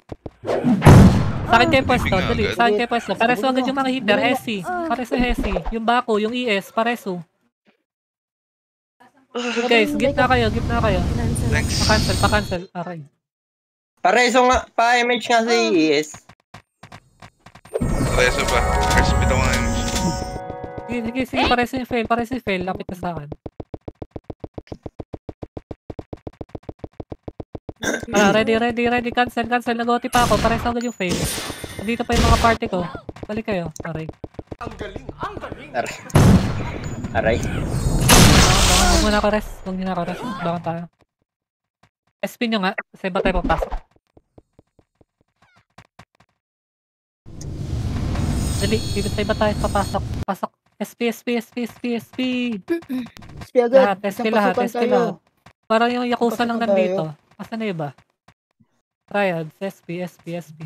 Sa akin kayo pwesto, dali. Sa akin kayo pwesto. Pareso agad yung mga hitter, Hesi. Pareso Hesi. Yung Bako, yung ES, pareso. Guys, gitna kayo, gitna kayo. Cancel. Thanks. Pa-cancel, pa-cancel. Okay. Pareso nga, pa-image nga sa ES. Reso ba? First bitaw nga yun. Sige, sige, sige. Pareso yung fail, pareso yung fail. Lapit na sa akin. Ready, ready, ready. Cancel, cancel. Nag-OT pa ako. Pareso agad yung fail. Dito pa yung mga party ko. Balik kayo. Aray. Aray. Huwag mo na ako rest. Huwag nyo na ako rest. Bangon tayo. SP nyo nga. Kasi iba tayo papasok. Dali. Dito sa iba tayo papasok. Pasok. SP, SP, SP, SP, SP. SP agad. Lahat. SP Isang lahat. pasukan SP tayo. lahat. Parang yung Yakuza lang Pasukan nandito. Asan na iba? Triads. SP, SP, SP.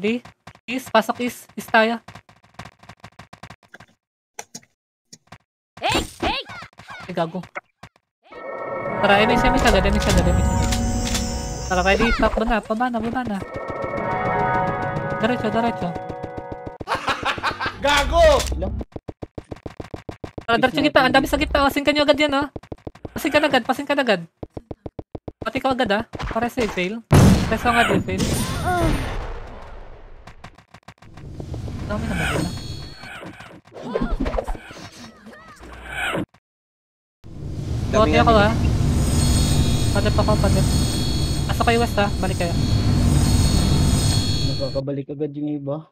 Di. Is. Pasok is. Is tayo. Ay, gago. Tara, image agad, image agad. Tara, ready, takbo na, pabana. Diretso. Gago! Tara, diretso kita, ang dami sa gitna, pasingkan nyo agad yan, oh. Pasingkan agad. Pati ko agad, para sa fail. Preso nga din, fail. Dami na ba din, Buti ako Padep ako. Asa kayo west balik kayo. Nakakabalik agad yung iba.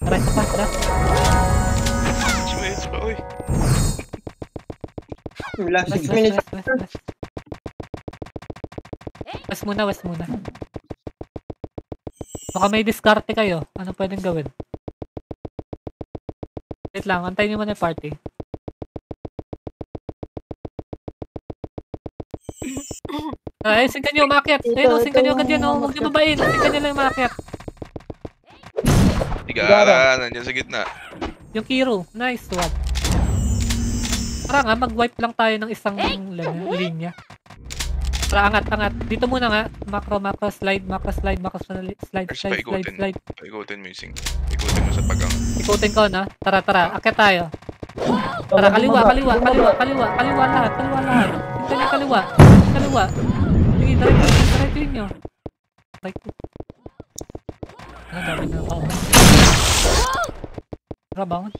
Tara, isa pa, last. Minutes pa, uy. Last 6 West. minutes. West muna. Baka may diskarte kayo. Ano pwedeng gawin? Wait lang, antayin nyo muna yung party. Singkan nyo umakyat. Ayun, singkan nyo agad yan. Huwag nyo babain. Singkan nyo lang yung umakyat. Tigara, nandiyan sa gitna. Yung Kiro. Nice one. Tara nga, mag-wipe lang tayo ng isang linya. Tara, angat. Dito muna nga. Macro, slide. Paikutin mo yung sing. Ikutin mo sa pagang. Ikutin ko, no? Tara. Akyat tayo. Tara, kaliwa lahat. Tingnan nyo kaliwa. Sige, diretso nyo. Right. Dami na ako. Tara, bangon.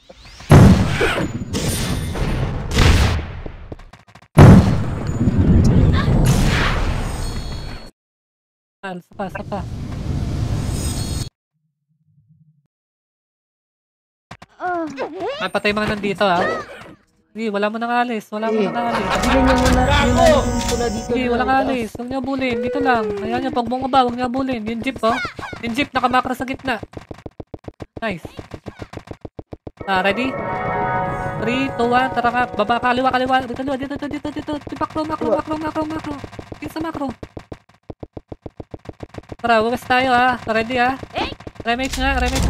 Isa pa. May patay mga nandito, Sige, wala mo nang alis. Wala mo nang alis. Bilhin nyo muna. Yun na yung pula dito. Sige, na walang itaas. alis. Huwag niyo bulin. Dito lang. Ayan niya, pag bumaba, huwag niyo bulin. Yung jeep, oh. Yung jeep, nakamakro sa gitna. Nice. Ready? 3, 2, 1, tara ka. Baba, kaliwa. Dito. Makro. Dito sa makro. Tara, wagas tayo, ha. Ready, ha. Remake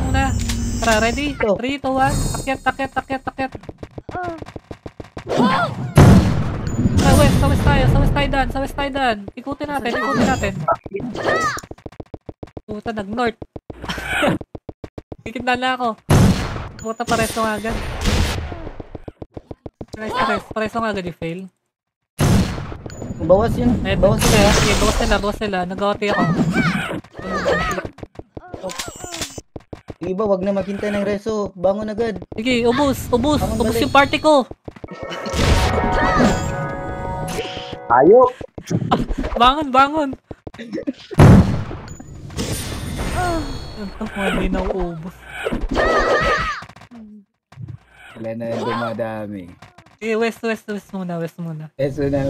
muna. Tara, ready? 3, 2, 1. Akyat. Tara, sa west tayo dan. Ikutin natin. Puta, nag-north. Ikit na ako. Puta, pareso nga agad. Pareso nga agad i-fail. Bawas yun. Bawas sila. yun. Sige, bawas sila. Nag-OT ako. Yung iba, wag na maghintay ng reso. Bangon agad. Sige, ubus dali. yung party ko. Ayok! Bangon. Hindi na uubos. Wala na yung dumadami. Sige, west muna. Reso na.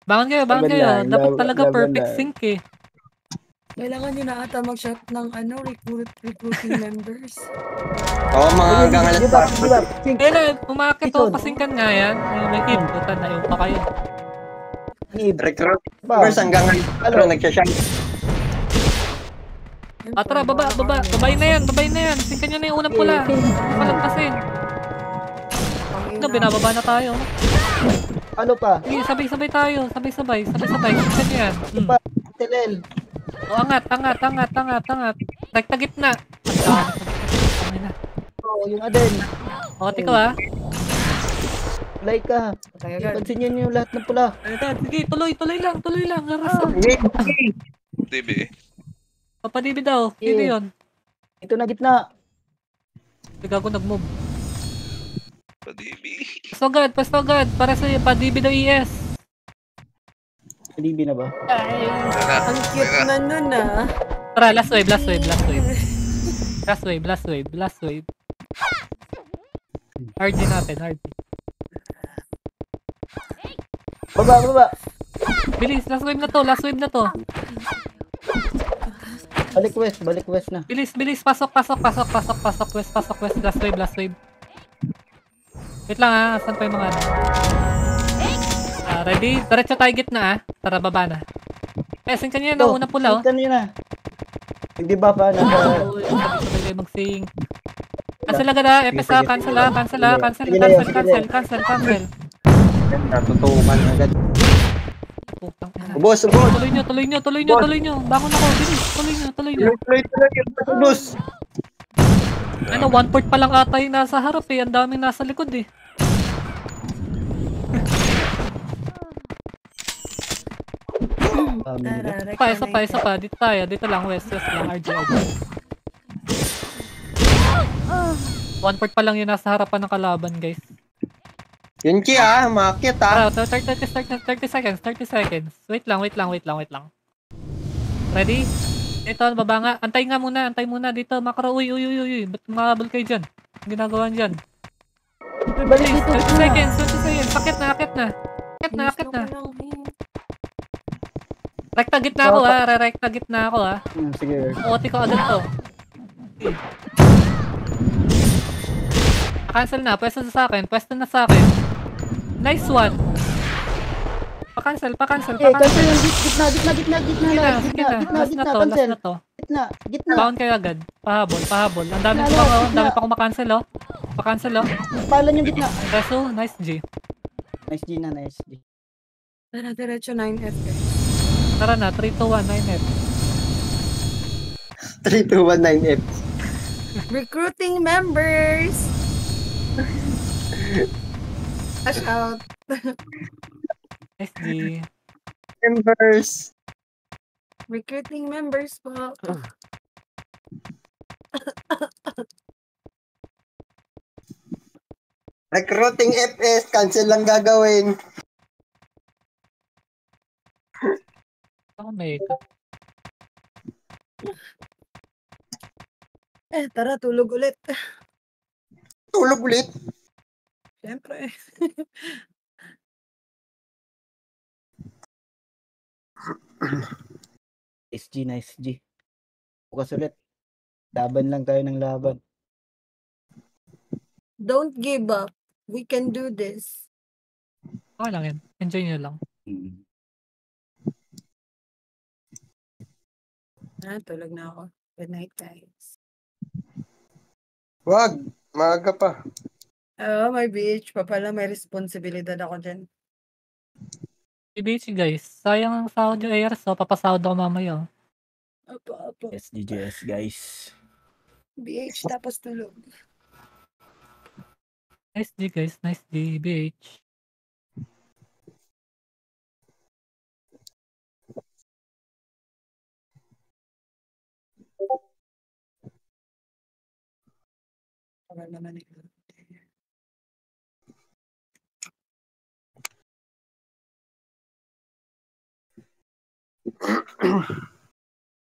Bangon kayo. Laban lang, Dapat laban- talaga laban perfect lang. sync eh. Kailangan nyo na ata mag-shot ng recruiting members. Oo, mga hanggang alas Di ba? 4. Sync. Kaya umakit Ito, o, pasingkan nga yan. May hit, puta na yung pa kayo. Recruit Ba? members hanggang alas 4 nagsashine. Tara, baba. Babay na yan. Singkan nyo na yung unang pula. Palagpasin. Ano, binababa na tayo. Ano pa? Sige, sabay-sabay tayo. Sabay-sabay. Singkan nyo yan. Pa, Telel. O, angat. Rekta gitna. Ang na. Oo, yung Aden. O, tiko ha. Like ka. Tayo agad. Pansinin nyo yung lahat ng pula. Sige, tuloy lang. Laras. DB. Papadibi daw. Sino Sige. yun? Ito na gitna. Sige ako nag-move. Pa DB. Pasto agad. Para sa padibi daw ES. Libi na ba? Ang cute na nun ah. Tara, last wave. Last wave. RG natin, RG. Baba. Bilis, last wave na to. Balik west na. Bilis, pasok west, last wave. Wait lang ha, saan pa yung mga ano? Ready? Diretso tayo gitna tara, baba na. Sing kanya na, una pula Ito na. Hindi ba pa na? Sabay kayo mag-sing. Cancel agad FSA, cancel. Natutukan agad. Putang ina. Ubos! Tuloy nyo. Bangon ako, bilis. Tuloy nyo. Ubos! Ano, 1/4 pa lang ata yung nasa harap eh. Ang daming nasa likod eh. Isa pa. Dito tayo. Dito lang, west lang. RG. 1/4 pa lang yung nasa harapan ng kalaban, guys. Yun Ki makit Tara, 30 seconds. Wait lang. Ready? Ito, baba nga. Antay muna dito. Makro, uy. Ba't makabal kayo dyan? Ang ginagawa dyan? Balik Please, dito. 20 seconds. Akit na. Rekta gitna ako Rekta gitna ako Sige. Oti ko agad to. Cancel na. Pwesto na sa akin. Nice one. Pa-cancel. Cancel yung gitna. Sige na. Last na to. Gitna. Bound kayo agad. Pahabol. Ang dami pa kumakancel Pa-cancel Palan yung gitna. Reso, nice G. Nice G na. Tara, diretso 9F. Tara na, 3, 2, 1, 9F. 3219F. Recruiting members! Cash out. Nice G. Members. Recruiting members po. Recruiting FS. Cancel lang gagawin. Ako may Tara, tulog ulit. Tulog ulit. Siyempre. SG, nice G. Bukas ulit. Laban lang tayo ng laban. Don't give up. We can do this. Okay lang yan. Enjoy nyo lang. Mm. Tulog na ako. Good night, guys. Wag, maaga pa. Oh, my bitch. Papala may responsibilidad ako dyan. BBH guys, sayang ang sahod yung AR, so papasahod ako mamaya. Apo. SGJS, guys. BH tapos tulog. Nice D guys, nice D, BH. Tagal naman ito.